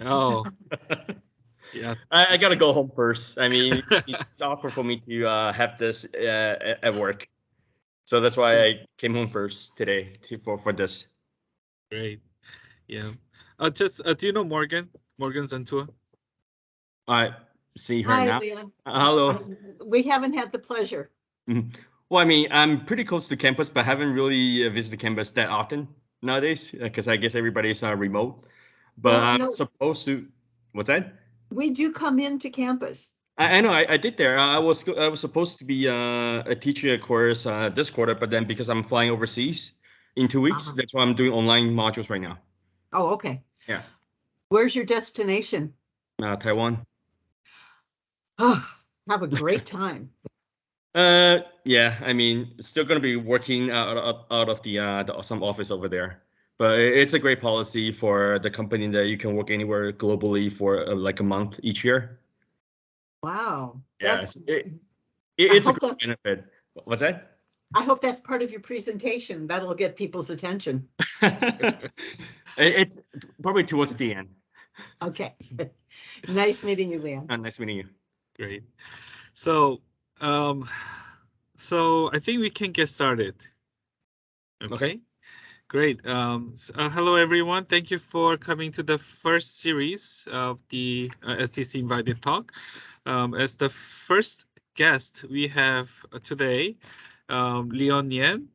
Oh, yeah. I gotta go home first. I mean, it's awkward for me to have this at work, so that's why I came home first today for this. Great. Yeah. Just do you know Morgan? Morgan Zantua? I see her Hi, now. Leon. Hello. We haven't had the pleasure. Mhm. Well, I mean, I'm pretty close to campus, but haven't really visited campus that often nowadays because I guess everybody's remote. But Well, I'm no, supposed to. What's that? we do come into campus. I know I did there. I was supposed to be a teacher of course this quarter, but then because I'm flying overseas in 2 weeks, that's why I'm doing online modules right now. Oh, okay. Yeah, Where's your destination? Taiwan. Oh, have a great time. Yeah. I mean, still gonna be working out of the some office over there, but it's a great policy for the company that you can work anywhere globally for like a month each year. Wow. Yes, I it's a hope great that's benefit. What's that? I hope that's part of your presentation. That'll get people's attention. It's probably towards the end. Okay. Nice meeting you, Leon. Nice meeting you. Great. So, um, so I think we can get started. Okay. Great. Hello, everyone. Thank you for coming to the first series of the STC Invited Talk. As the first guest, we have today Leon Yen.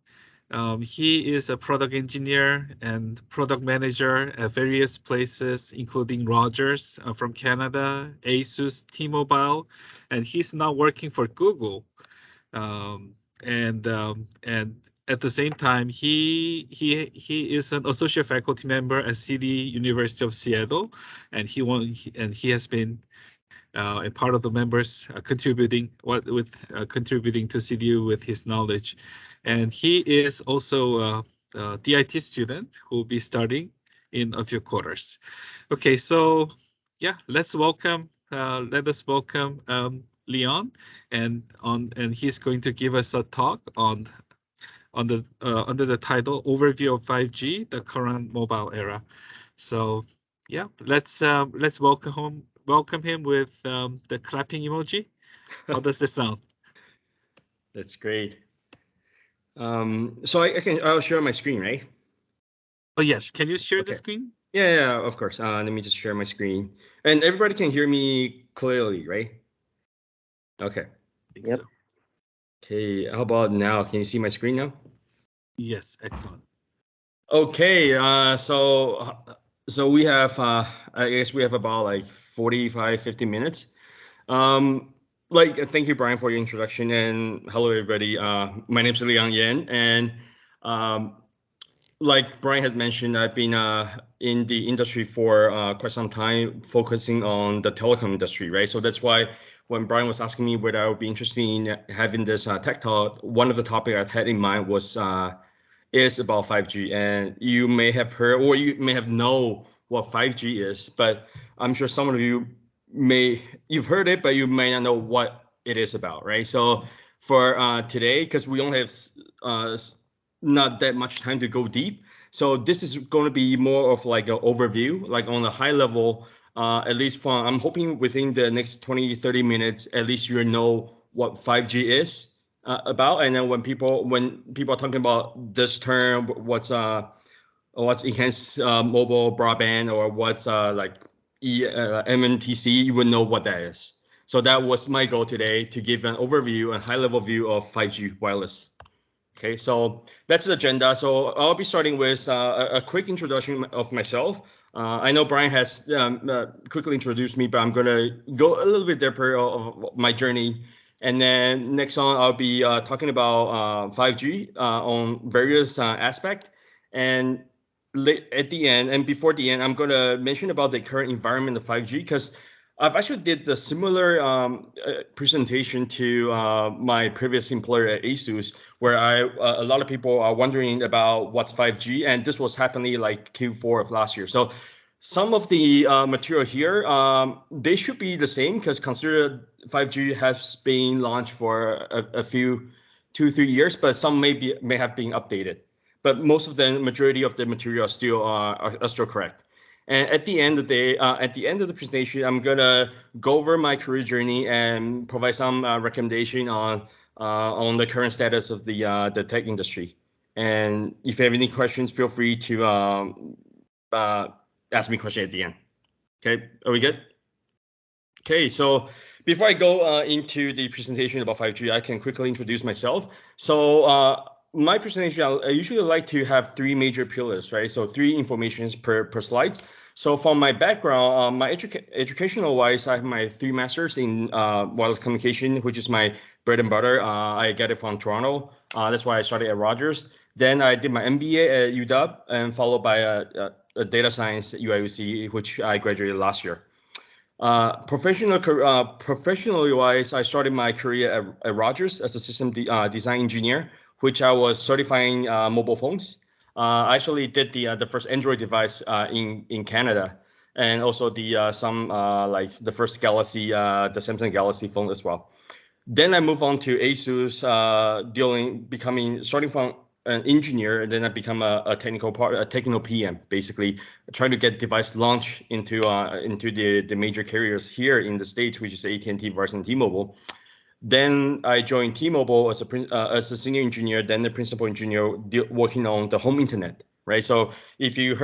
He is a product engineer and product manager at various places, including Rogers from Canada, Asus, T-Mobile, and he's now working for Google. And at the same time, he is an associate faculty member at CD University of Seattle, and he has been a part of the members contributing to CDU with his knowledge, and he is also a DIT student who will be starting in a few quarters. Okay, so yeah, let us welcome Leon, and he's going to give us a talk on the under the title Overview of 5G, the current mobile era. So yeah, let's welcome him with the clapping emoji. How does this sound? That's great. So I'll share my screen, right? Oh yes, can you share the Okay. screen? Yeah, of course. Let me just share my screen, and everybody can hear me clearly, right? Okay. I think Yep. so. Okay. How about now? Can you see my screen now? Yes, excellent. Okay. So we have I guess we have about like 45, 50 minutes. Um, thank you, Brian, for your introduction, and hello, everybody. My name is Liang Yan, and um, like Brian had mentioned, I've been in the industry for quite some time, focusing on the telecom industry, right? So that's why when Brian was asking me whether I would be interested in having this tech talk, one of the topics I had in mind was is about 5G, and you may have heard or you may have know what 5G is, but I'm sure some of you you've heard it, but you may not know what it is about, right? So for today, because we only have uh, not that much time to go deep. So this is going to be more of like an overview, like on a high level, at least from, I'm hoping within the next 20, 30 minutes, at least you know what 5G is about. And then when people are talking about this term, what's enhanced mobile broadband or what's MNTC, you would know what that is. So that was my goal today to give an overview and high level view of 5G wireless. Okay, so that's the agenda. So I'll be starting with a quick introduction of myself. I know Brian has quickly introduced me, but I'm going to go a little bit deeper of my journey. And then next on, I'll be talking about 5G on various aspects. And at the end and before the end, I'm going to mention about the current environment of 5G because I've actually did the similar presentation to my previous employer at ASUS, where a lot of people are wondering about what's 5G, and this was happening like Q4 of last year. So some of the material here, they should be the same because consider 5G has been launched for a few 2, 3 years, but some may have been updated. But most of the majority of the material are still correct. And at the end of the day, at the end of the presentation, I'm gonna go over my career journey and provide some recommendation on the current status of the tech industry. And if you have any questions, feel free to ask me a question at the end. Okay, are we good? Okay, so before I go into the presentation about 5G, I can quickly introduce myself. So my presentation, I usually like to have three major pillars, right? So three informations per slide. So from my background, my educational wise, I have my 3 masters in wireless communication, which is my bread and butter. I get it from Toronto. That's why I started at Rogers. Then I did my MBA at UW, and followed by a data science at UIUC, which I graduated last year. Professionally wise, I started my career at Rogers as a system design engineer, which I was certifying mobile phones. I actually did the first Android device in Canada, and also the some like the first Galaxy, the Samsung Galaxy phone as well. Then I moved on to ASUS, starting from an engineer, and then I become a technical PM, basically trying to get device launch into the major carriers here in the States, which is AT&T, Verizon, T-Mobile. Then I joined T-Mobile as a senior engineer, then the principal engineer working on the home internet. Right. So if you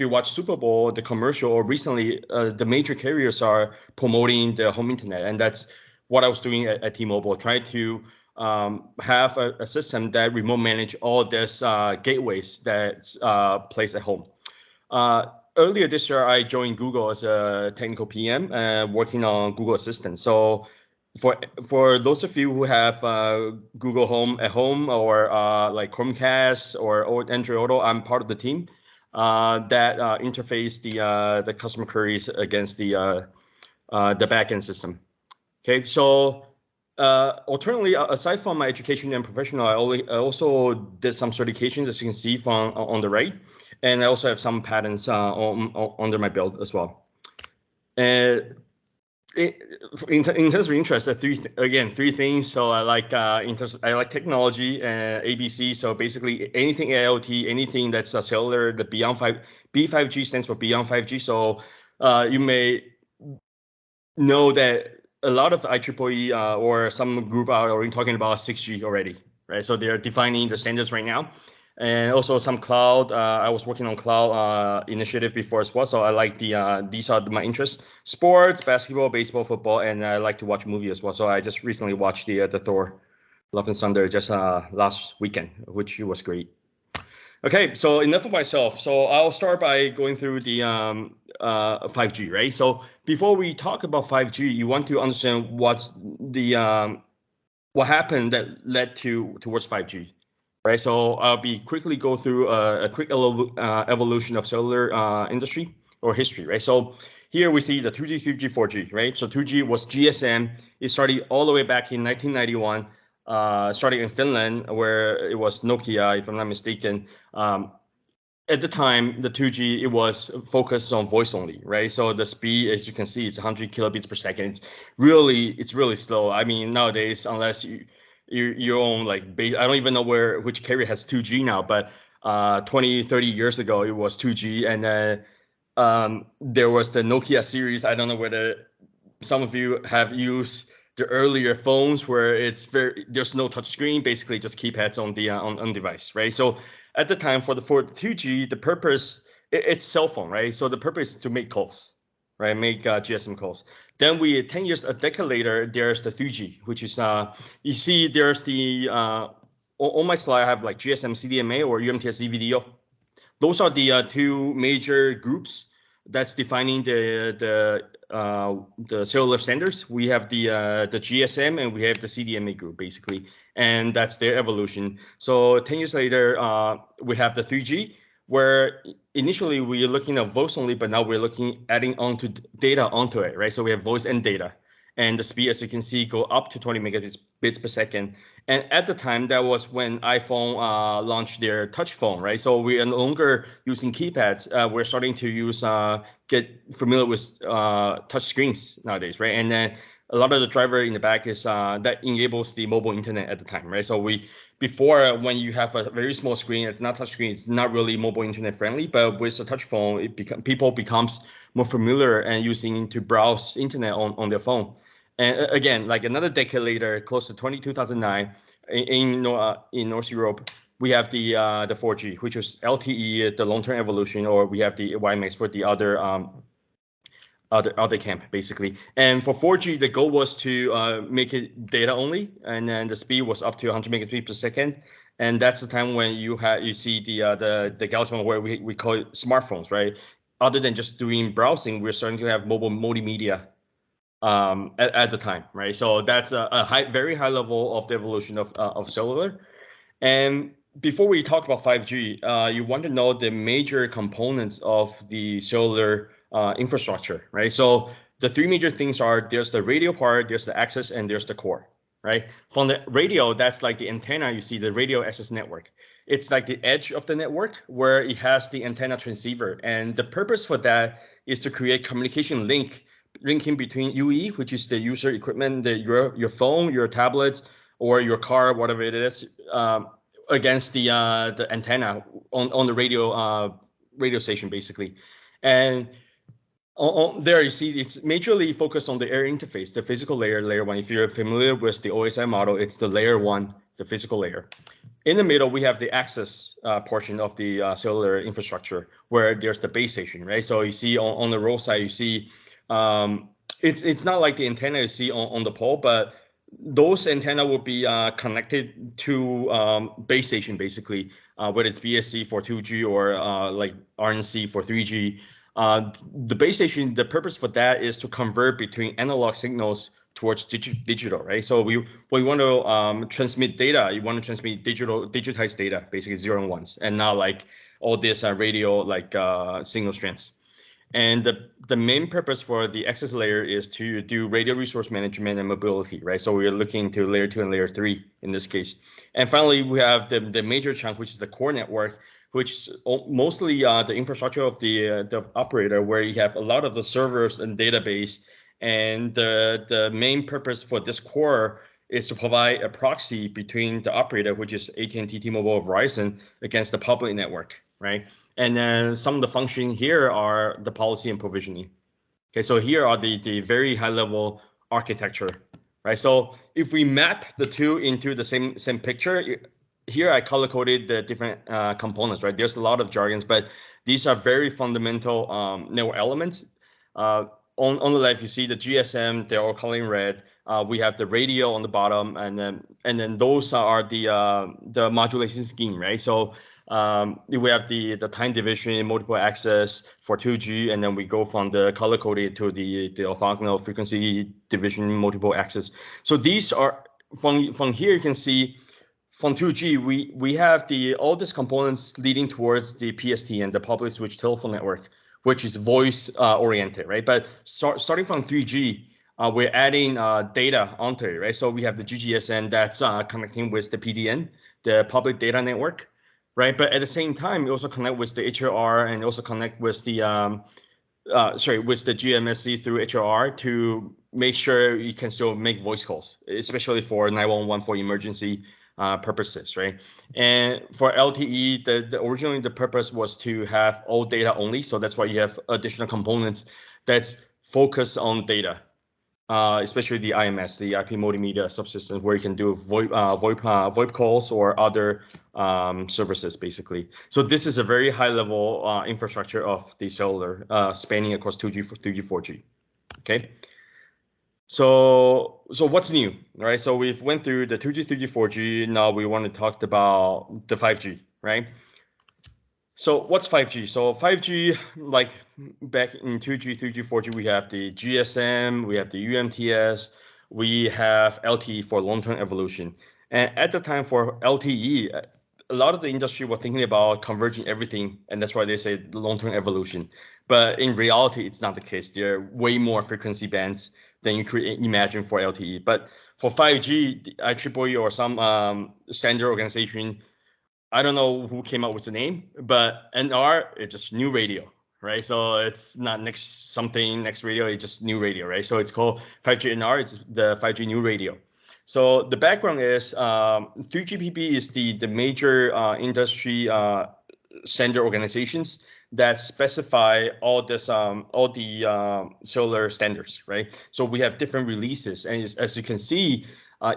watch Super Bowl, the commercial, or recently, the major carriers are promoting the home internet, and that's what I was doing at T-Mobile, trying to have a system that remote manage all these gateways that's placed at home. Earlier this year, I joined Google as a technical PM, working on Google Assistant. So for those of you who have Google Home at home, or like Chromecast or Android Auto, I'm part of the team that interface the customer queries against the backend system. Okay, so alternately, aside from my education and professional, I also did some certifications, as you can see from on the right, and I also have some patents under my belt as well. And in terms of interest, three things. So I like I like technology and ABC. So basically anything IoT, anything that's cellular. The beyond B5G stands for beyond 5G. So you may know that a lot of IEEE or some group are already talking about 6G already, right? So they're defining the standards right now. And also some cloud. I was working on cloud initiative before as well. So I like these are my interests: sports, basketball, baseball, football, and I like to watch movies as well. So I just recently watched the Thor, Love and Thunder just last weekend, which was great. Okay, so enough of myself. So I'll start by going through the 5G, right? So before we talk about 5G, you want to understand what's the what happened that led towards 5G, right? So I'll be quickly go through a quick evolution of cellular industry or history, right? So here we see the 2G, 3G, 4G, right? So 2G was GSM. It started all the way back in 1991, starting in Finland, where it was Nokia, if I'm not mistaken. At the time, the 2G, it was focused on voice only, right? So the speed, as you can see, it's 100 kilobits per second. It's really slow. I mean, nowadays, unless you own like I don't even know which carrier has 2G now, but 20, 30 years ago, it was 2G, and then there was the Nokia series. I don't know whether some of you have used the earlier phones where there's no touch screen, basically just keypads on the on device, right? So at the time for the 2G, the purpose it's cell phone, right? So the purpose is to make calls, right? Make GSM calls. Then a decade later, there's the 3G, which is you see there's the on my slide I have like GSM CDMA or UMTS VDO. Those are the two major groups that's defining the cellular standards. We have the GSM and we have the CDMA group, basically, and that's their evolution. So 10 years later, we have the 3G, where initially we are looking at voice only, but now we're adding onto data onto it, right? So we have voice and data, and the speed, as you can see, go up to 20 megabits per second. And at the time, that was when iPhone launched their touch phone, right? So we are no longer using keypads. We're starting to get familiar with touch screens nowadays, right? And then a lot of the driver in the back is that enables the mobile internet at the time, right? So before when you have a very small screen, it's not touch screen, it's not really mobile internet friendly. But with a touch phone, people becomes more familiar and using to browse internet on their phone. And again, like another decade later, close to 2009, in North Europe, we have the 4G, which was LTE, the long-term evolution, or we have the WiMAX for the other camp basically. And for 4G, the goal was to make it data only, and then the speed was up to 100 megabits per second. And that's the time when you see the Galaxy phone, where we call it smartphones, right? Other than just doing browsing, we're starting to have mobile multimedia at the time, right? So that's a very high level of the evolution of cellular. And before we talk about 5G, you want to know the major components of the cellular infrastructure, right? So the three major things are: there's the radio part, there's the access, and there's the core, right? From the radio, that's like the antenna. You see the radio access network. It's like the edge of the network where it has the antenna transceiver, and the purpose for that is to create communication linking between UE, which is the user equipment, your phone, your tablets, or your car, whatever it is, against the antenna on the radio station, basically. And there you see it's majorly focused on the air interface, the physical layer one. If you're familiar with the OSI model, it's the layer one, the physical layer. In the middle, we have the access portion of the cellular infrastructure, where there's the base station, right? So you see on the roadside, you see it's not like the antenna you see on the pole, but those antenna will be connected to base station, basically, whether it's BSC for 2G or like RNC for 3G. The base station, the purpose for that is to convert between analog signals towards digital, right? So when you want to transmit data, you want to transmit digitized data, basically zero and ones, and not like all this radio like signal strengths. And the main purpose for the access layer is to do radio resource management and mobility, right? So we're looking to layer 2 and layer 3 in this case. And finally, we have the major chunk, which is the core network, which is mostly the infrastructure of the operator, where you have a lot of the servers and database. And the main purpose for this core is to provide a proxy between the operator, which is AT&T, T-Mobile, or Verizon, against the public network, right? And then some of the functions here are the policy and provisioning. Okay, so here are the very high level architecture, right? So if we map the two into the same picture, here I color coded the different components, right? There's a lot of jargons, but these are very fundamental network elements. On the left, you see the GSM; they're all colored in red. We have the radio on the bottom, and then those are the modulation scheme, right? So we have the time division, multiple access for 2G, and then we go from the color coded to the orthogonal frequency division, multiple access. So these are from here you can see from 2G we have all these components leading towards the PSTN, the public switch telephone network, which is voice oriented, right? But starting from 3G, we're adding data onto it, right? So we have the GGSN that's connecting with the PDN, the public data network, right? But at the same time, we also connect with the HLR and also connect with the with the GMSC through HLR to make sure you can still make voice calls, especially for 911 for emergency purposes, right? And for LTE, originally the purpose was to have all data only, so that's why you have additional components that's focused on data. Especially the IMS, the IP multimedia subsystems, where you can do VoIP calls or other services, basically. So this is a very high level infrastructure of the cellular spanning across 2G, 3G, 4G. Okay. So what's new, right? So we've went through the 2G, 3G, 4G. Now we want to talk about the 5G, right? So what's 5G? So 5G, like back in 2G, 3G, 4G, we have the GSM, we have the UMTS, we have LTE for long-term evolution. And at the time for LTE, a lot of the industry were thinking about converging everything, and that's why they say long-term evolution. But in reality, it's not the case. There are way more frequency bands than you could imagine for LTE. But for 5G, the IEEE or some standard organization, I don't know who came up with the name, but NR, it's just new radio, right? So it's not next radio, it's just new radio, right? So it's called 5G NR, it's the 5G new radio. So the background is 3GPP is the major industry standard organizations that specify all the cellular standards, right? So we have different releases, and as you can see,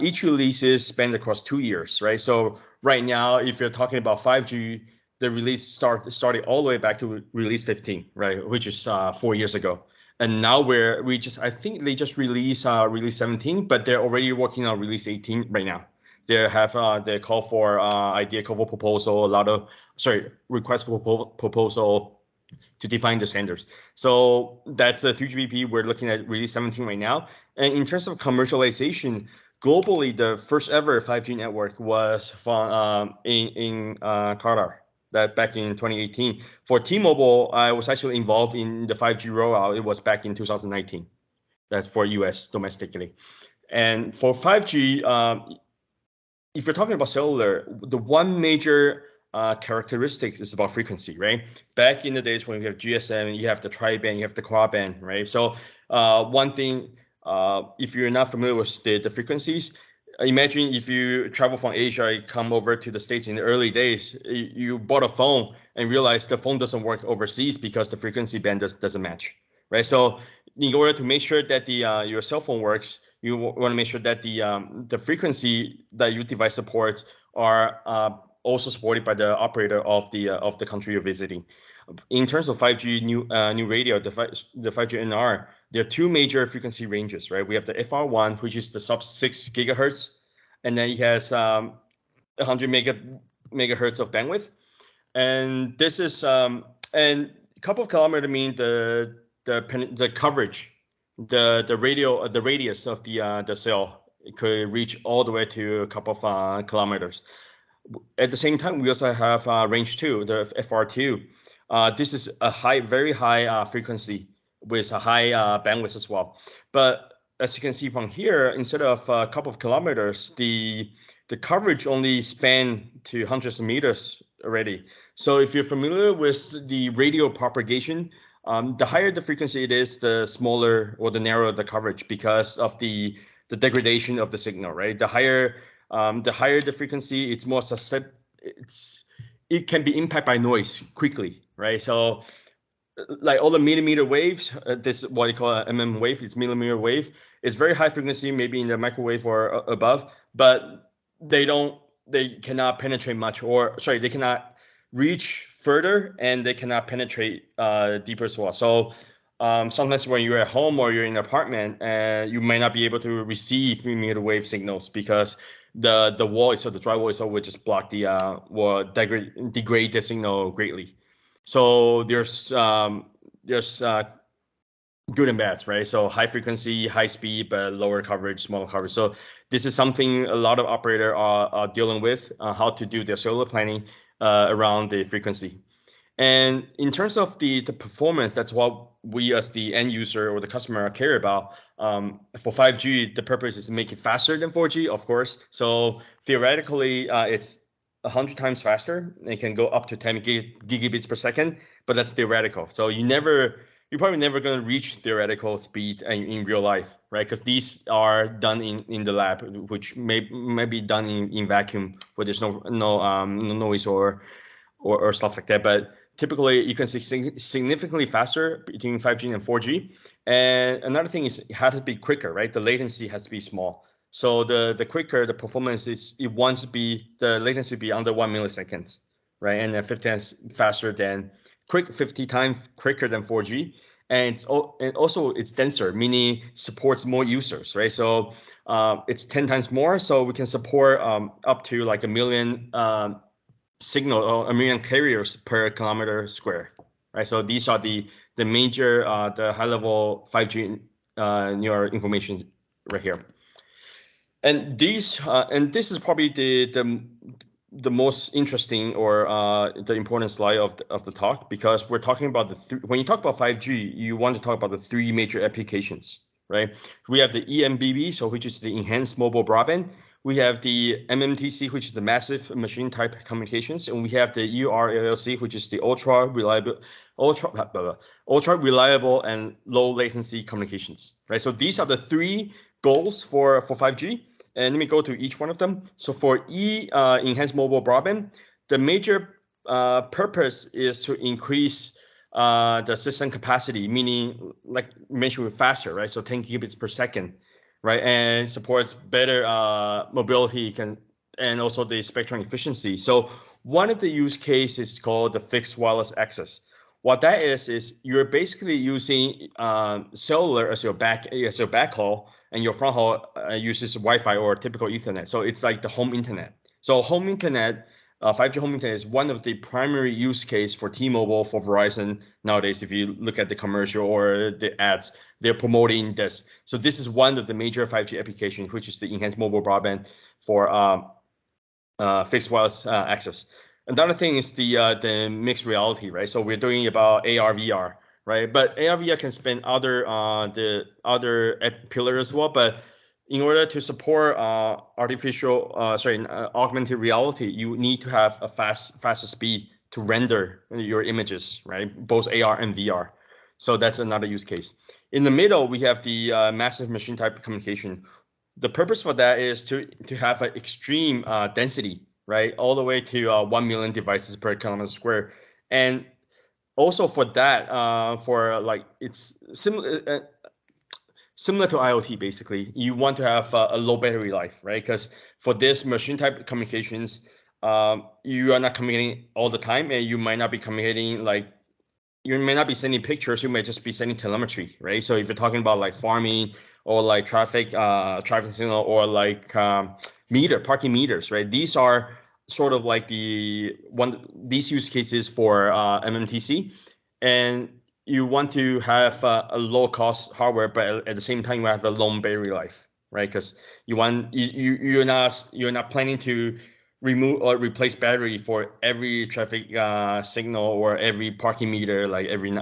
each release is spanned across 2 years, right? So right now, if you're talking about 5G, the release started all the way back to release 15, right, which is 4 years ago. And now I think they just released release 17, but they're already working on release 18 right now. They call for idea, call for proposal, request for proposal to define the standards. So that's the 3GPP. We're looking at release 17 right now. And in terms of commercialization, globally, the first ever 5G network was from in Qatar. That back in 2018. For T-Mobile, I was actually involved in the 5G rollout. It was back in 2019. That's for US domestically. And for 5G, if you're talking about cellular, the one major characteristic is about frequency, right? Back in the days when you have GSM, you have the tri-band, you have the quad-band, right? So one thing, if you're not familiar with the frequencies, imagine if you travel from Asia, you come over to the States in the early days, you bought a phone and realize the phone doesn't work overseas because the frequency band doesn't match, right? So in order to make sure that your cell phone works, you want to make sure that the frequency that your device supports are also supported by the operator of the country you're visiting. In terms of 5G new radio, the 5G NR, there are two major frequency ranges, right? We have the FR1, which is the sub 6 gigahertz, and then it has 100 megahertz of bandwidth, and this is and a couple of kilometers mean the coverage, the radius of the cell. It could reach all the way to a couple of kilometers. At the same time, we also have range 2, the FR2. This is a very high frequency with a high bandwidth as well. But as you can see from here, instead of a couple of kilometers, the coverage only span to hundreds of meters already. So if you're familiar with the radio propagation, the higher the frequency it is, the smaller or the narrower the coverage because of the degradation of the signal, right? The higher the frequency, it's more susceptible. It can be impacted by noise quickly, right? So like all the millimeter waves, this is what you call an MM wave. It's millimeter wave. It's very high frequency, maybe in the microwave or above, but they cannot penetrate much, they cannot reach further, and they cannot penetrate deeper as well. So sometimes when you're at home or you're in an apartment, you may not be able to receive millimeter wave signals because the wall itself, the drywall itself, would just block or degrade the signal greatly. So there's good and bad, right? So high frequency, high speed, but lower coverage, smaller coverage. So this is something a lot of operators are dealing with, how to do their cellular planning around the frequency. And in terms of the performance, that's what we as the end user or the customer care about. For 5G, the purpose is to make it faster than 4G, of course. So theoretically, it's 100 times faster. It can go up to 10 gigabits per second, but that's theoretical. So you're probably never going to reach theoretical speed in real life, right? Because these are done in the lab, which may be done in vacuum where there's no noise or stuff like that. But typically, you can see significantly faster between 5G and 4G. And another thing is it has to be quicker, right? The latency has to be small. So the quicker the performance is, the latency be under 1 millisecond, right? And then 50 times faster than 50 times quicker than 4G. And also it's denser, meaning supports more users, right? So it's 10 times more. So we can support up to like 1 million signal or 1 million carriers per kilometer square, right? So these are the major the high level 5G newer information right here. And this is probably the most interesting or the important slide of the talk, because we're talking about when you talk about 5G, you want to talk about the three major applications, right? We have the EMBB, so which is the enhanced mobile broadband. We have the MMTC, which is the massive machine type communications, and we have the URLLC, which is the ultra reliable and low latency communications, right? So these are the three goals for 5G. And let me go to each one of them. So for enhanced mobile broadband, the major purpose is to increase the system capacity, meaning like mentioned faster, right? So 10 gigabits per second, right? And supports better mobility and also the spectrum efficiency. So one of the use cases is called the fixed wireless access. What that is you're basically using cellular as your backhaul, and your front haul uses Wi-Fi or typical Ethernet. So it's like the home internet. So home internet, 5G home internet is one of the primary use case for T-Mobile, for Verizon nowadays. If you look at the commercial or the ads, they're promoting this. So this is one of the major 5G applications, which is the enhanced mobile broadband for fixed wireless access. Another thing is the mixed reality, right? So we're doing about AR, VR, right? But AR, VR can span the other pillar as well. But in order to support augmented reality, you need to have a faster speed to render your images, right? Both AR and VR. So that's another use case. In the middle, we have the massive machine type communication. The purpose for that is to have an extreme density, right, all the way to 1 million devices per kilometer square. And also for that, for like it's similar to IoT. Basically, you want to have a low battery life, right? Because for this machine type communications, you are not communicating all the time, and you might not be communicating like you may not be sending pictures, you may just be sending telemetry, right? So if you're talking about like farming or like traffic signal or like parking meters, right? These are sort of like these use cases for MMTC, and you want to have a low cost hardware, but at the same time you have a long battery life, right? Because you're not planning to remove or replace battery for every traffic signal or every parking meter like every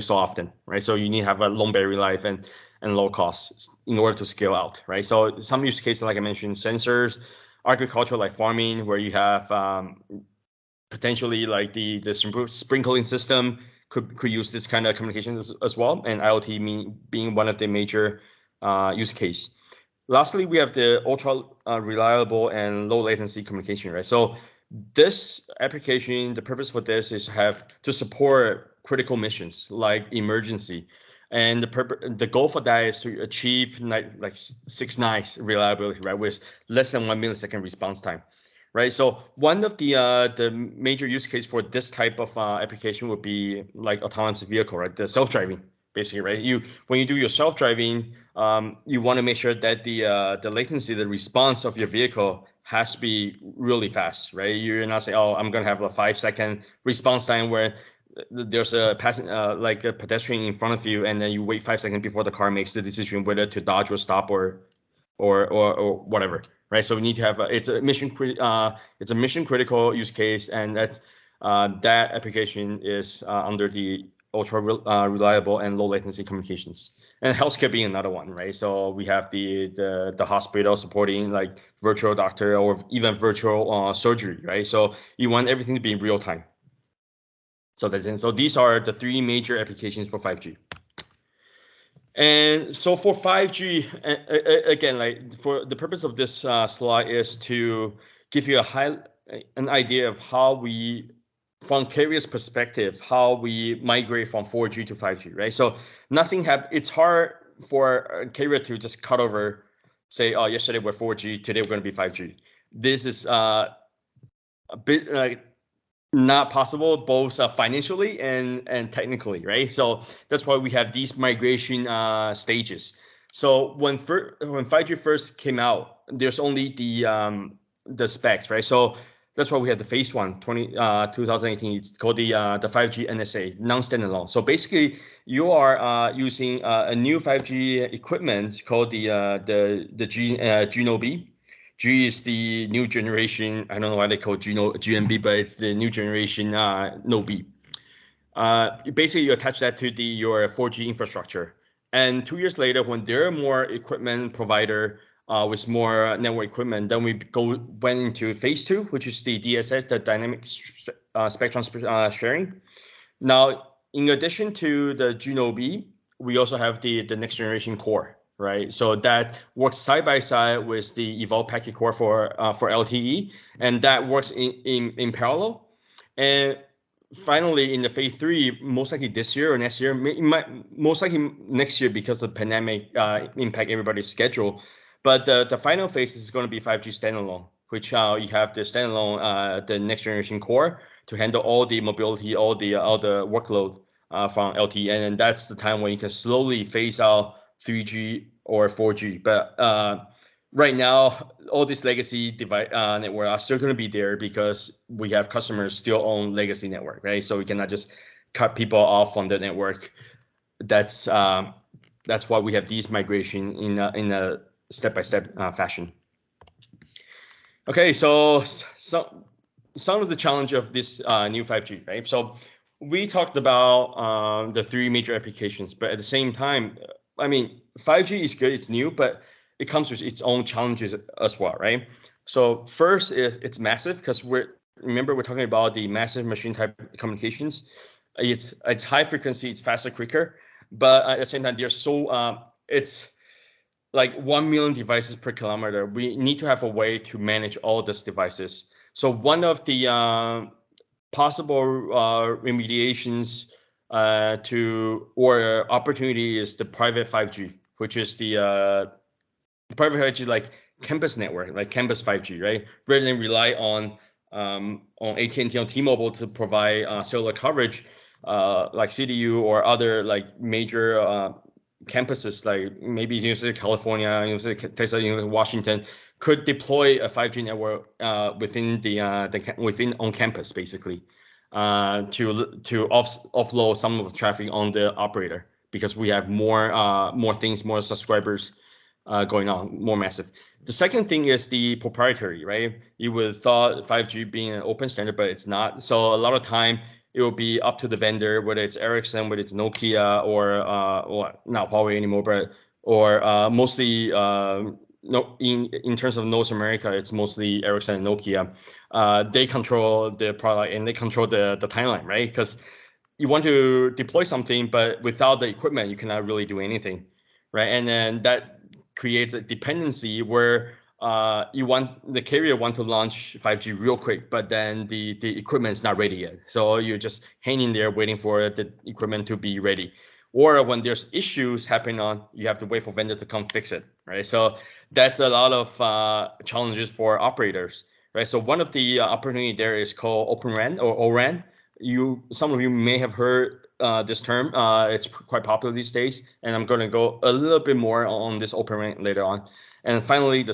so often, right? So you need to have a long battery life and low cost in order to scale out, right? So some use cases, like I mentioned, sensors, agriculture like farming, where you have potentially like the sprinkling system could use this kind of communication as well, and IoT being one of the major use case. Lastly, we have the ultra reliable and low latency communication, right? So this application, the purpose for this is to support critical missions like emergency. And the goal for that is to achieve like 6 nines reliability, right, with less than 1 millisecond response time, right? So one of the major use case for this type of application would be like autonomous vehicle, right? The self-driving, basically, right? When you do your self-driving, you want to make sure that the latency, the response of your vehicle has to be really fast, right? You're not saying, oh, I'm gonna have a 5 second response time where there's a like a pedestrian in front of you, and then you wait 5 seconds before the car makes the decision whether to dodge or stop or whatever, right? So we need to have it's a mission critical use case, and that application is under the ultra reliable and low latency communications. And healthcare being another one, right? So we have the hospital supporting like virtual doctor or even virtual surgery, right? So you want everything to be in real time. So these are the three major applications for 5G. And so for 5G, again, like for the purpose of this slide is to give you an idea of how we, from carrier's perspective, how we migrate from 4G to 5G, right? So it's hard for a carrier to just cut over, say, oh, yesterday we're 4G, today we're going to be 5G. This is a bit not possible, both financially and technically, right? So that's why we have these migration stages. So when 5G first came out, there's only the specs, right? So that's why we had the phase one, 2018. It's called the 5G NSA, non-standalone. So basically, you are using a new 5G equipment called the Geno B. G is the new generation. I don't know why they call GNB, but it's the new generation No B. Basically, you attach that to your 4G infrastructure. And 2 years later, when there are more equipment provider with more network equipment. Then we went into phase 2, which is the DSS, the dynamic spectrum sharing. Now, in addition to the Juno B, we also have the next generation core, right? So that works side by side with the Evolve packet core for LTE, and that works in parallel. And finally, in the phase 3, most likely this year or next year, most likely next year because the pandemic impact everybody's schedule. But the final phase is going to be 5G standalone, which you have the standalone, the next generation core to handle all the mobility, all the workload from LTE, and that's the time when you can slowly phase out 3G or 4G. But right now, all these legacy device network are still going to be there because we have customers still own legacy network, right? So we cannot just cut people off from the network. That's why we have these migration in a step-by-step fashion. Okay, so some of the challenge of this new 5G, right? So we talked about the 3 major applications, but at the same time, I mean, 5G is good, it's new, but it comes with its own challenges as well, right? So first, it's massive because we're talking about the massive machine type communications. It's high frequency, it's faster, quicker, but at the same time, it's like 1 million devices per kilometer. We need to have a way to manage all these devices. So one of the possible remediations or opportunity is the private 5G, which is the private 5G like campus network, like campus 5G, right? Rather than rely on AT&T or T-Mobile to provide cellular coverage, like CDU or other like major campuses, like maybe University of California, University of Texas, University of Washington, could deploy a 5G network within within on campus, basically, to offload some of the traffic on the operator because we have more things, more subscribers going on, more massive. The second thing is the proprietary, right? You would thought 5G being an open standard, but it's not. So a lot of time it will be up to the vendor, whether it's Ericsson, whether it's Nokia, or not Huawei anymore, but mostly no, in terms of North America, it's mostly Ericsson and Nokia. They control the product and they control the timeline, right? Because you want to deploy something, but without the equipment, you cannot really do anything, right? And then that creates a dependency where the carrier want to launch 5G real quick, but then the equipment is not ready yet. So you're just hanging there waiting for the equipment to be ready. Or when there's issues happening you have to wait for vendor to come fix it, right? So that's a lot of challenges for operators, right? So one of the opportunity there is called Open RAN or ORAN. Some of you may have heard this term. It's quite popular these days, and I'm going to go a little bit more on this Open RAN later on. And finally, the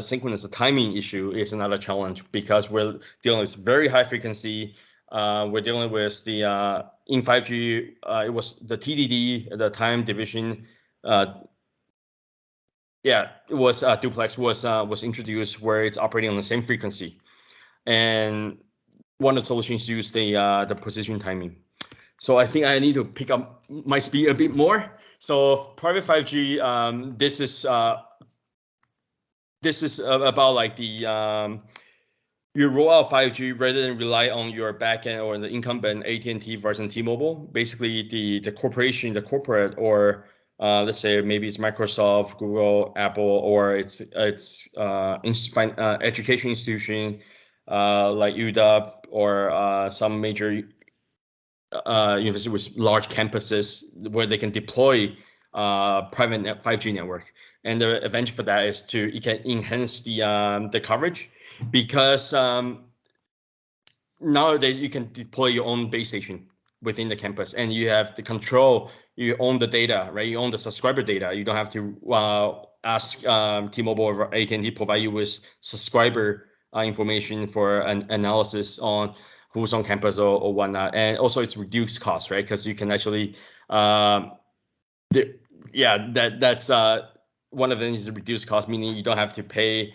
synchronous, the timing issue is another challenge because we're dealing with very high frequency. We're dealing with in 5G, it was the TDD, the time division. It was duplex was introduced where it's operating on the same frequency, and one of the solutions use the precision timing. So I think I need to pick up my speed a bit more. So private 5G, this is about like you roll out 5G rather than rely on your backend or the incumbent AT&T, Verizon, T-Mobile. Basically, the corporate, or let's say maybe it's Microsoft, Google, Apple, or it's education institution like UW or some major university with large campuses where they can deploy private 5G network. And the advantage for that is it can enhance the coverage because nowadays you can deploy your own base station within the campus and you have the control. You own the data, right? You own the subscriber data. You don't have to ask T-Mobile or AT&T provide you with subscriber information for an analysis on who's on campus or whatnot. And also it's reduced cost, right? Because you can actually, that's one of them is reduced cost, meaning you don't have to pay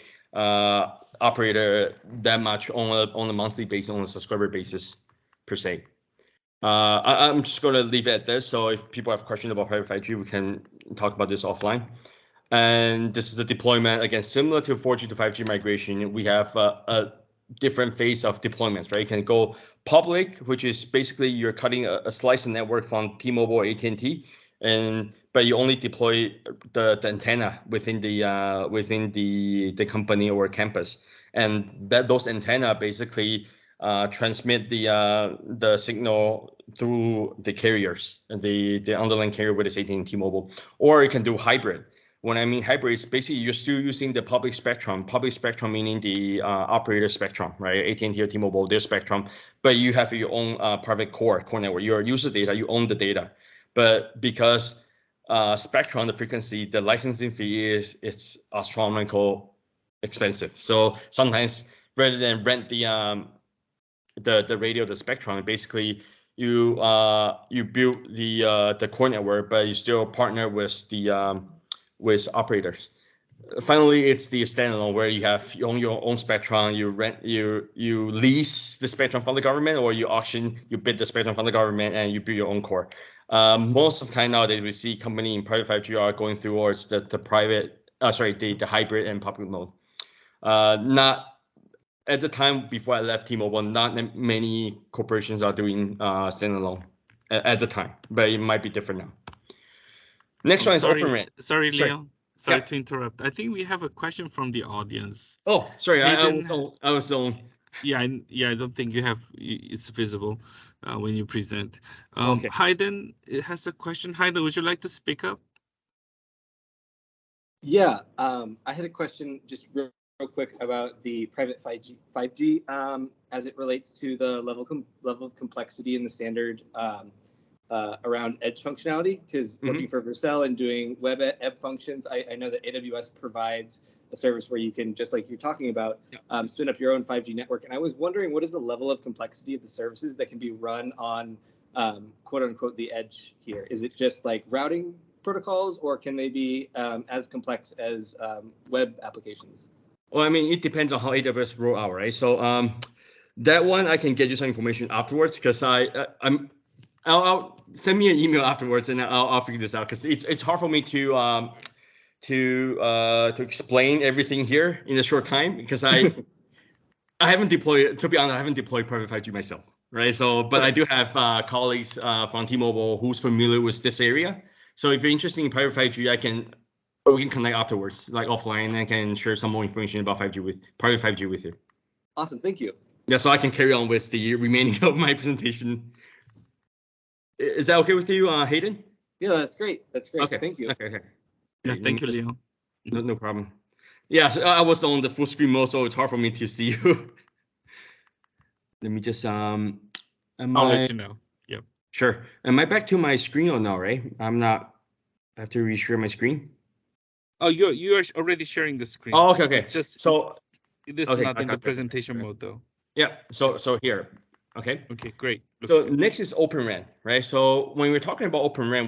operator that much on a monthly basis, on a subscriber basis per se. I'm just going to leave it at this. So if people have questions about private 5G, we can talk about this offline. And this is the deployment, again, similar to 4G to 5G migration. We have a different phase of deployments, right? You can go public, which is basically you're cutting a slice of network from T-Mobile or AT&T, but you only deploy the antenna within the company or campus, and those antenna basically transmit the signal through the carriers, the underlying carrier, whether it's AT&T, T-Mobile, or you can do hybrid. When I mean hybrid, it's basically you're still using the public spectrum. Public spectrum meaning the operator spectrum, right? AT&T or T-Mobile, their spectrum, but you have your own private core network. Your user data, you own the data, but because spectrum, the frequency, the licensing fee it's astronomical expensive. So sometimes rather than rent the radio, the spectrum, basically you build the core network, but you still partner with operators. Finally, it's the standalone where you own your own spectrum, you lease the spectrum from the government, or you bid the spectrum from the government, and you build your own core. Most of the time nowadays, we see company in private 5G are going towards the hybrid and public mode. Not at the time before I left T-Mobile, not many corporations are doing standalone at the time, but it might be different now. Next one is Open RAN. Sorry, Leon. Sorry to interrupt. I think we have a question from the audience. Oh, sorry, I was on. Yeah, I don't think it's visible when you present. Okay. Hayden has a question. Hayden, would you like to speak up? Yeah, I had a question just real quick about the private 5G as it relates to the level of complexity in the standard around edge functionality, because working for Vercel and doing web app functions, I know that AWS provides a service where you can, just like you're talking about, spin up your own 5G network. And I was wondering, what is the level of complexity of the services that can be run on quote unquote the edge here? Is it just like routing protocols, or can they be as complex as web applications? Well, I mean, it depends on how AWS roll out, right? So that one I can get you some information afterwards, because I'll send me an email afterwards, and I'll figure this out, because it's hard for me to explain everything here in a short time, because I haven't deployed, to be honest, I haven't deployed private 5G myself, right? So, but I do have colleagues from T-Mobile who's familiar with this area. So if you're interested in private 5G, we can connect afterwards, like offline, and I can share some more information about private 5G with you. Awesome, thank you. Yeah, so I can carry on with the remaining of my presentation. Is that okay with you, Hayden? Yeah, that's great. That's great. Okay. Thank you. Okay. Yeah, thank you, Leon. No problem. Yeah, so I was on the full screen mode, so it's hard for me to see you. Let me just I'll let you know. Yep. Sure. Am I back to my screen or no? Right? I have to reshare my screen. Oh, you are already sharing the screen. Oh, okay. It's just so it is not in the presentation mode though. Yeah. So here. Okay. Okay, great. So next is Open RAN, right? So when we're talking about Open RAN,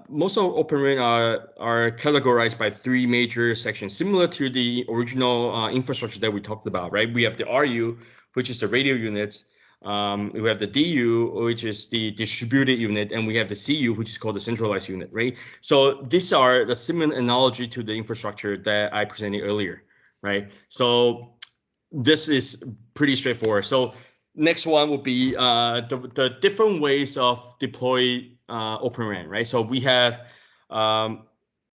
most of Open RAN are categorized by three major sections, similar to the original infrastructure that we talked about, right? We have the RU, which is the radio units. We have the DU, which is the distributed unit, and we have the CU, which is called the centralized unit, right? So these are the similar analogy to the infrastructure that I presented earlier, right? So this is pretty straightforward. So next one will be the different ways of deploy Open RAN, right? So we have on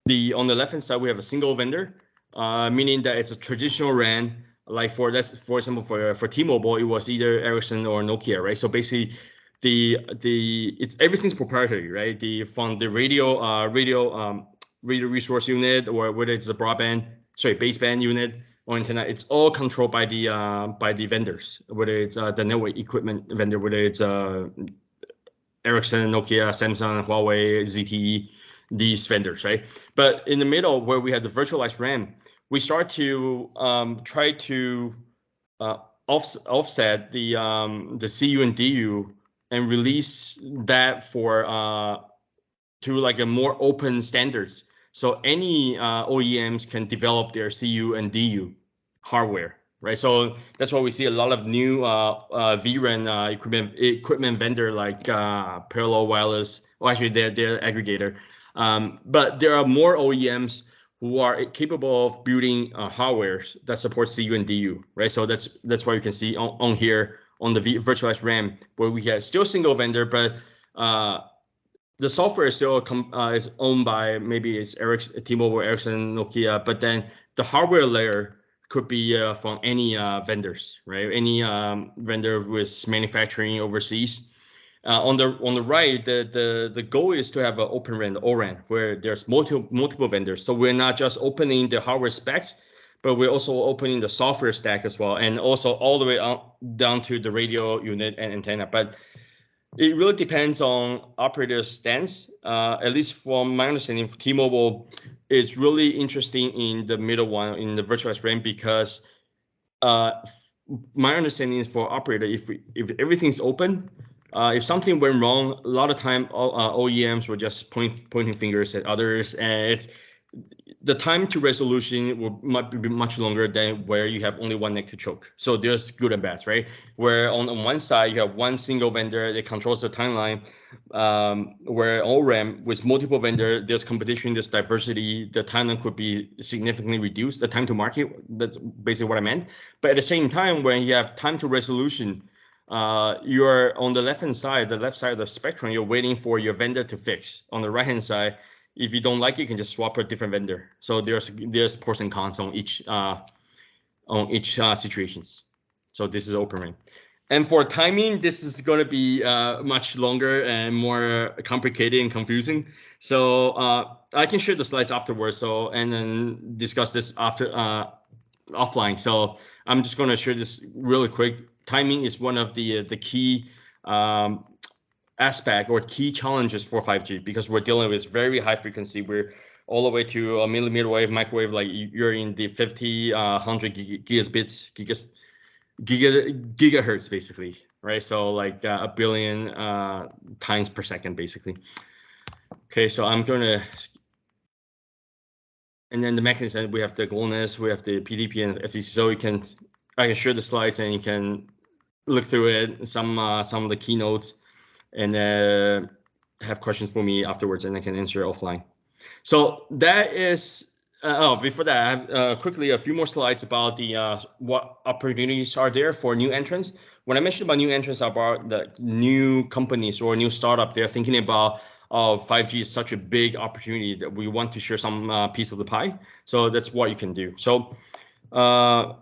the left-hand side, we have a single vendor, meaning that it's a traditional RAN. Like for example, for T-Mobile, it was either Ericsson or Nokia, right? So basically, everything's proprietary, right? From the radio resource unit, or whether it's a baseband unit or antenna, it's all controlled by the vendors, whether it's the network equipment vendor, whether it's Ericsson, Nokia, Samsung, Huawei, ZTE, these vendors, right? But in the middle, where we have the virtualized RAN, we start to try to offset the CU and DU and release that to like a more open standards. So any OEMs can develop their CU and DU hardware, right? So that's why we see a lot of new vRAN equipment vendor like Parallel Wireless. Well, actually, they're aggregator. But there are more OEMs who are capable of building hardware that supports CU and DU, right? So that's why you can see on here on the virtualized RAM where we have still single vendor, but the software is still is owned by maybe it's T-Mobile, Ericsson, Nokia, but then the hardware layer could be from any vendors, right? Any vendor with manufacturing overseas. On the right, the goal is to have an open RAN, ORAN, where there's multiple vendors. So we're not just opening the hardware specs, but we're also opening the software stack as well, and also all the way down to the radio unit and antenna. But it really depends on operator's stance. At least from my understanding, T-Mobile is really interesting in the middle one, in the virtualized RAN, because my understanding is for operator, if everything's open, if something went wrong, a lot of time OEMs were just pointing fingers at others, and it's the time to resolution might be much longer than where you have only one neck to choke. So there's good and bad, right? Where on one side you have one single vendor that controls the timeline, where ORAN with multiple vendor, there's competition, there's diversity, the timeline could be significantly reduced, the time to market, that's basically what I meant. But at the same time, when you have time to resolution, you're on the left-hand side, the left side of the spectrum, you're waiting for your vendor to fix. On the right-hand side, if you don't like it, you can just swap a different vendor. So there's pros and cons on each situations. So this is open RAN. And for timing, this is going to be much longer and more complicated and confusing. So I can share the slides afterwards. So and then discuss this after offline. So I'm just going to share this really quick. Timing is one of the key aspect or key challenges for 5G, because we're dealing with very high frequency. We're all the way to a millimeter wave, microwave, like you're in the 50, 100 gigahertz, basically, right? So like a billion times per second, basically. Okay, so I'm going to, and then the mechanism, we have the GLONASS, we have the PDP and FEC, so I can share the slides and you can look through it, some of the keynotes, and have questions for me afterwards, and I can answer offline. So that is, before that, I have quickly a few more slides about the what opportunities are there for new entrants. When I mentioned about new entrants, about the new companies or new startup, they're thinking about 5G is such a big opportunity that we want to share some piece of the pie. So that's what you can do. So, but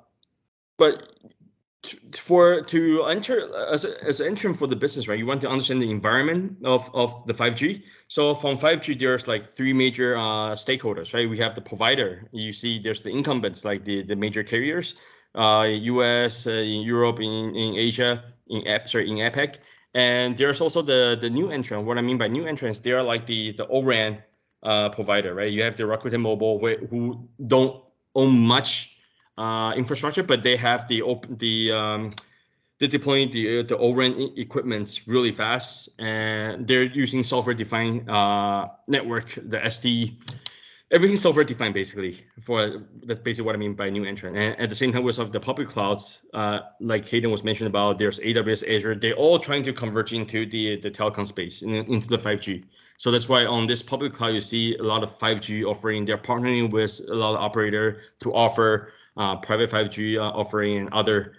to enter as an entrant for the business, right? You want to understand the environment of the 5G. So from 5G, there's like three major stakeholders, right? We have the provider. You see, there's the incumbents, like the major carriers, US, in Europe, in Asia, in APEC, and there's also the new entrant. What I mean by new entrants, they are like the ORAN provider, right? You have the Rakuten Mobile, who don't own much infrastructure, but they have they're deploying the ORAN equipments really fast, and they're using software-defined network, the SD, everything software-defined basically. That's basically what I mean by new entrant. And at the same time, we have the public clouds, like Hayden was mentioned about. There's AWS, Azure. They're all trying to converge into the telecom space, into the 5G. So that's why on this public cloud, you see a lot of 5G offering. They're partnering with a lot of operator to offer private 5G offering and other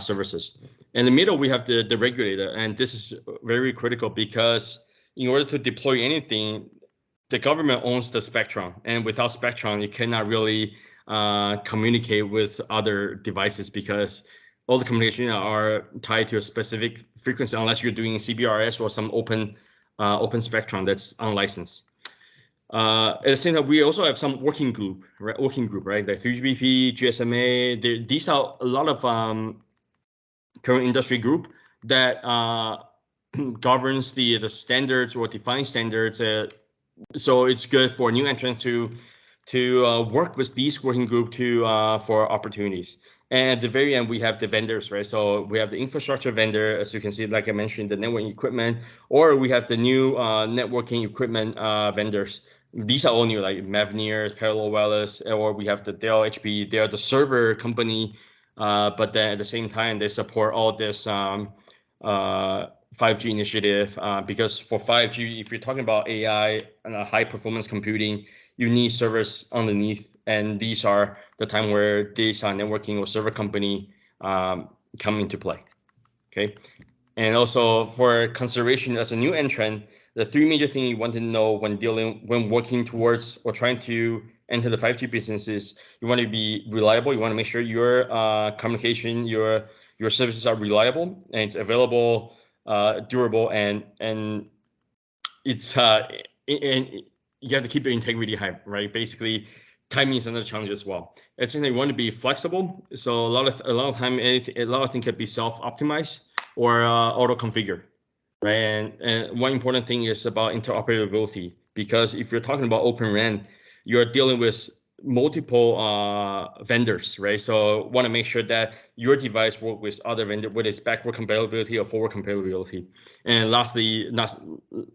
services. In the middle, we have the regulator, and this is very critical because in order to deploy anything, the government owns the spectrum, and without spectrum, you cannot really communicate with other devices because all the communication are tied to a specific frequency, unless you're doing CBRS or some open spectrum that's unlicensed. At the same time, we also have some working group, right? Like 3GPP, GSMA. These are a lot of current industry group that governs the standards or define standards. So it's good for new entrants to work with these working group for opportunities. And at the very end, we have the vendors, right? So we have the infrastructure vendor, as you can see, like I mentioned, the networking equipment, or we have the new networking equipment vendors. These are all new, like Mavenir, Parallel Wireless, or we have the Dell, HP. They are the server company, but then at the same time, they support all this 5G initiative, because for 5G, if you're talking about AI and high performance computing, you need servers underneath, and these are the time where data networking or server company come into play. Okay, and also for consideration as a new entrant, the three major things you want to know when working towards or trying to enter the 5G business is you want to be reliable. You want to make sure your communication, your services are reliable and it's available, durable, and it's and you have to keep your integrity high, right? Basically, timing is another challenge as well. It's you want to be flexible. So a lot of time, a lot of things can be self-optimized or auto-configure, right? And one important thing is about interoperability, because if you're talking about Open RAN, you're dealing with multiple vendors, right? So want to make sure that your device work with other vendor, whether it's backward compatibility or forward compatibility. And lastly, last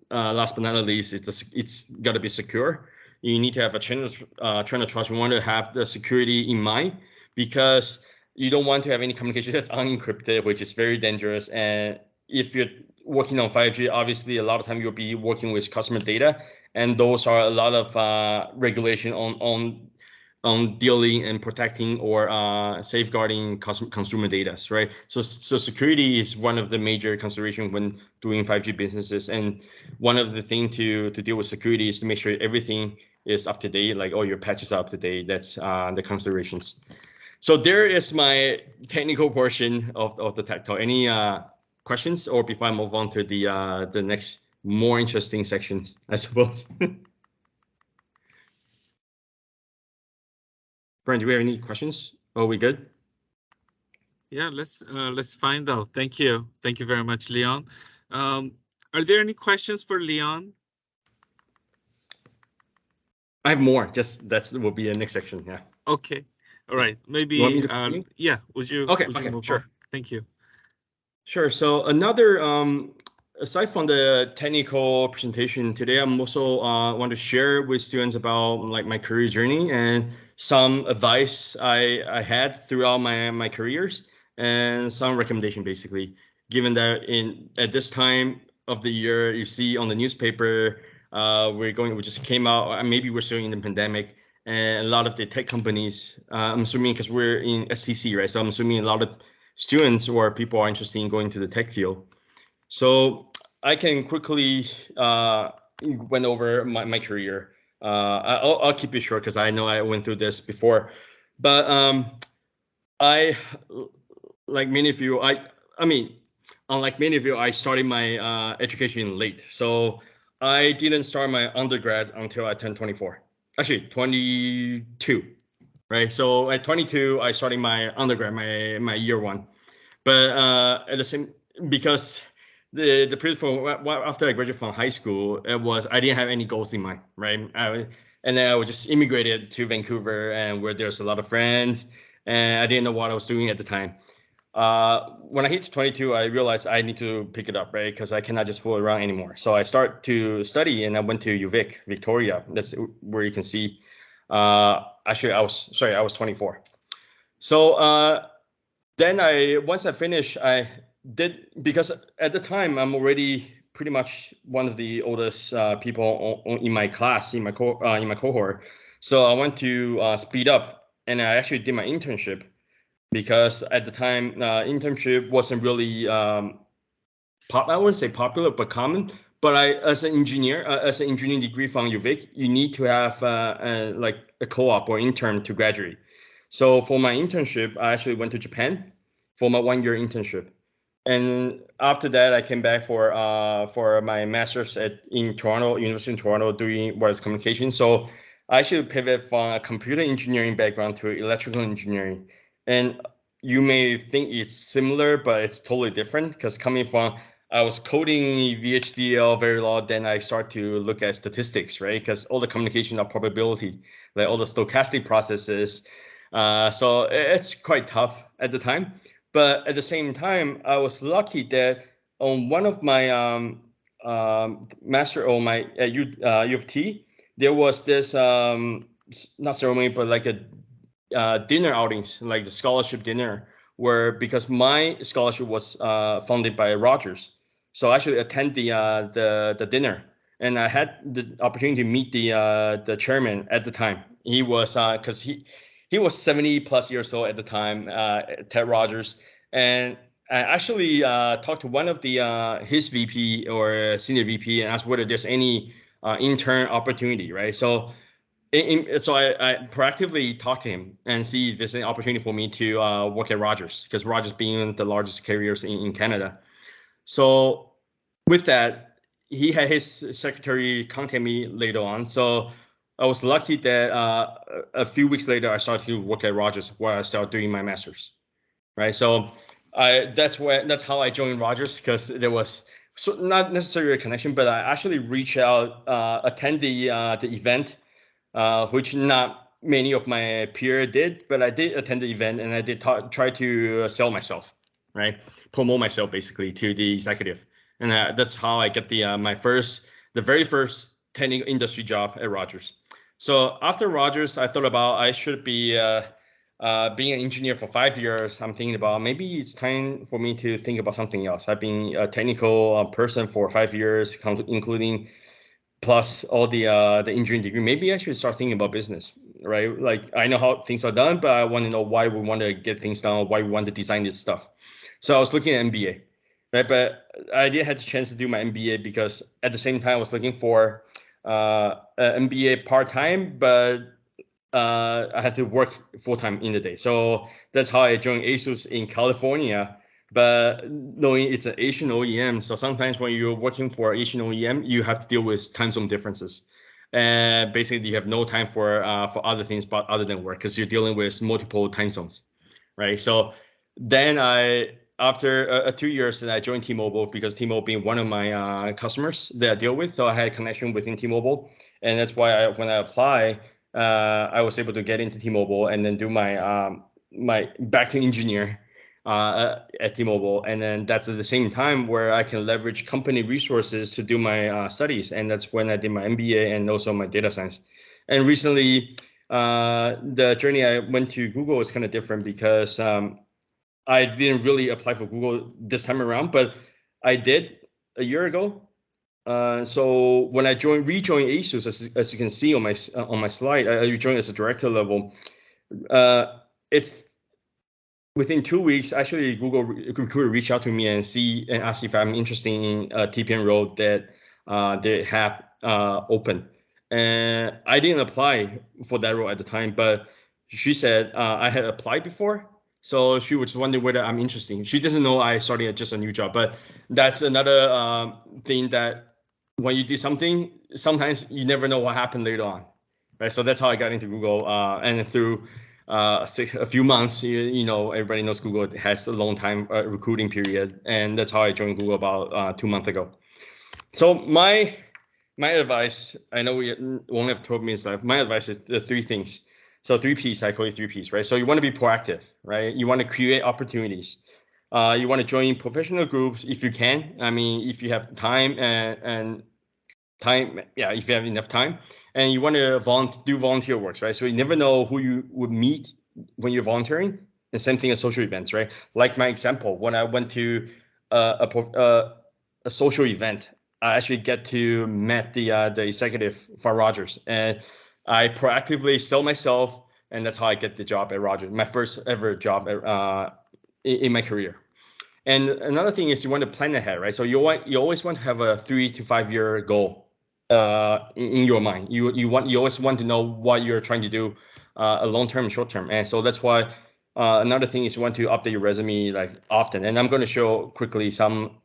but not least, it's got to be secure. You need to have a chain of trust. You want to have the security in mind, because you don't want to have any communication that's unencrypted, which is very dangerous. And if you're working on 5G, obviously a lot of time you'll be working with customer data, and those are a lot of regulation on dealing and protecting or safeguarding consumer data, right? So security is one of the major considerations when doing 5G businesses, and one of the things to deal with security is to make sure everything is up to date, like all your patches are up to date. That's the considerations. So there is my technical portion of the tech talk. Any questions, or before I move on to the next more interesting sections, I suppose. Brian, do we have any questions? Are we good? Yeah, let's find out. Thank you very much, Leon. Are there any questions for Leon? I have more. Just that will be the next section. Yeah. Okay. All right. Maybe. You want me to continue? Yeah. Would you? Okay. Would you Okay. move Sure. on? Thank you. Sure. So another aside from the technical presentation today, I'm also want to share with students about like my career journey and some advice I had throughout my careers, and some recommendation basically. Given that at this time of the year, you see on the newspaper, we just came out, maybe we're still in the pandemic, and a lot of the tech companies, I'm assuming because we're in STC, right? So I'm assuming a lot of students or people are interested in going to the tech field. So I can quickly went over my career. I'll keep it short because I know I went through this before, but I like many of you, I mean, unlike many of you, I started my education late. So I didn't start my undergrad until I turned 24. Actually, 22, right? So at 22, I started my undergrad, my year one. But at the same, because the principle after I graduated from high school, it was I didn't have any goals in mind, right? And then I was just immigrated to Vancouver, and where there's a lot of friends, and I didn't know what I was doing at the time. When I hit 22, I realized I need to pick it up, right? Because I cannot just fool around anymore. So I start to study, and I went to UVic, Victoria. That's where you can see. Actually, I was 24. So then once I finished, I did, because at the time I'm already pretty much one of the oldest people in my class, in my cohort. So I went to speed up, and I actually did my internship, because at the time internship wasn't really I wouldn't say popular, but common. But as an engineer, as an engineering degree from UVic, you need to have like a co-op or intern to graduate. So for my internship, I actually went to Japan for my 1 year internship, and after that, I came back for my master's in Toronto, University in Toronto, doing wireless communication. So I actually pivot from a computer engineering background to electrical engineering, and you may think it's similar, but it's totally different, because coming from I was coding VHDL very low. Then I start to look at statistics, right? Because all the communication are probability, like all the stochastic processes. So it's quite tough at the time. But at the same time, I was lucky that on one of my master or my U of T, there was this not ceremony, but like a dinner outings, like the scholarship dinner, where because my scholarship was funded by Rogers, so I actually attend the dinner, and I had the opportunity to meet the chairman at the time. He was because he was 70 plus years old at the time, Ted Rogers, and I actually talked to one of the his VP or senior VP and asked whether there's any intern opportunity, right? So so I proactively talked to him and see if there's an opportunity for me to work at Rogers, because Rogers being the largest carriers in Canada. So with that, he had his secretary contact me later on. So I was lucky that a few weeks later I started to work at Rogers, where I started doing my master's. Right. So that's how I joined Rogers, because there was not necessarily a connection, but I actually reached out, attend the event, which not many of my peers did, but I did attend the event and I did try to sell myself, right? Promote myself basically to the executive, and that's how I get the very first technical industry job at Rogers. So after Rogers, I thought about I should be being an engineer for 5 years. I'm thinking about maybe it's time for me to think about something else. I've been a technical person for 5 years, including plus all the engineering degree. Maybe I should start thinking about business, right? Like I know how things are done, but I want to know why we want to get things done, why we want to design this stuff. So I was looking at MBA, right? But I didn't have the chance to do my MBA because at the same time I was looking for an MBA part time, but I had to work full time in the day. So that's how I joined ASUS in California. But knowing it's an Asian OEM, so sometimes when you're working for Asian OEM, you have to deal with time zone differences, and basically you have no time for other things but other than work, because you're dealing with multiple time zones, right? So then after 2 years, I joined T-Mobile, because T-Mobile being one of my customers that I deal with, so I had a connection within T-Mobile, and that's why when I apply, I was able to get into T-Mobile and then do my back to engineer at T-Mobile, and then that's at the same time where I can leverage company resources to do my studies, and that's when I did my MBA and also my data science. And recently, the journey I went to Google is kind of different, because I didn't really apply for Google this time around, but I did a year ago. So when I rejoined ASUS, as you can see on my slide, I rejoined as a director level. It's within 2 weeks, actually, Google recruiter reached out to me and asked if I'm interested in a TPM role that they have open. And I didn't apply for that role at the time, but she said I had applied before. So she was wondering whether I'm interested. She doesn't know I started just a new job, but that's another thing that when you do something, sometimes you never know what happened later on, right? So that's how I got into Google, and through a few months, everybody knows Google has a long time recruiting period, and that's how I joined Google about 2 months ago. So my advice, I know we only have 12 minutes left. My advice is the three things. So 3Ps, I call it 3Ps, right? So you want to be proactive, right? You want to create opportunities. You want to join professional groups if you can. I mean, if you have time and time, yeah, if you have enough time, and you want to do volunteer works, right? So you never know who you would meet when you're volunteering. The same thing as social events, right? Like my example, when I went to a social event, I actually get to meet the executive for Rogers, and I proactively sell myself, and that's how I get the job at Rogers, my first ever job in my career. And another thing is you want to plan ahead, right? So you always want to have a 3 to 5 year goal in your mind. You always want to know what you're trying to do, a long term and short term. And so that's why another thing is you want to update your resume like often. And I'm going to show quickly some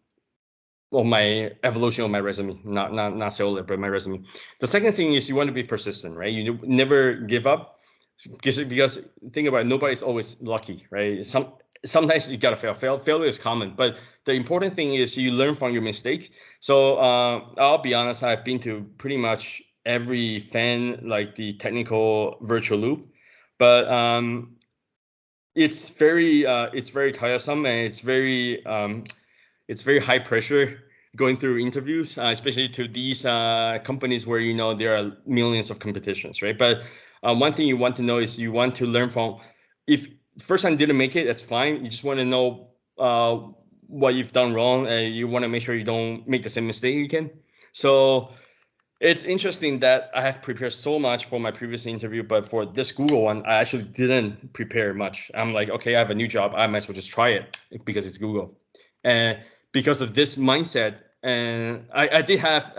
of my evolution of my resume, not cellular, but my resume. The second thing is you want to be persistent, right? You never give up, because think about it, nobody's always lucky, right? Sometimes you gotta fail. Failure is common, but the important thing is you learn from your mistake. So I'll be honest, I've been to pretty much every fan, like the technical virtual loop, but it's very tiresome, and it's very high pressure going through interviews, especially to these companies where there are millions of competitions, right? But one thing you want to know is you want to learn from, if first time didn't make it, that's fine. You just want to know what you've done wrong, and you want to make sure you don't make the same mistake again. So it's interesting that I have prepared so much for my previous interview, but for this Google one, I actually didn't prepare much. I'm like, okay, I have a new job. I might as well just try it because it's Google. And because of this mindset, and I did have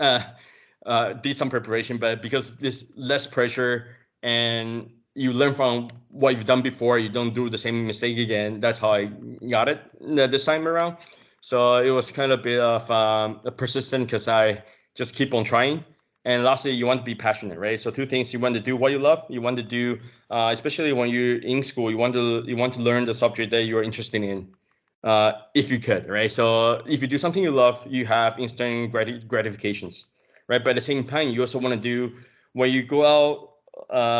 did some preparation, but because this less pressure and you learn from what you've done before, you don't do the same mistake again. That's how I got it this time around. So it was kind of a bit of a persistent because I just keep on trying. And lastly, you want to be passionate, right? So two things: you want to do what you love. You want to do, especially when you're in school, you want to learn the subject that you're interested in, if you could, right? So if you do something you love, you have instant gratifications, right? But at the same time, you also want to do when you go out.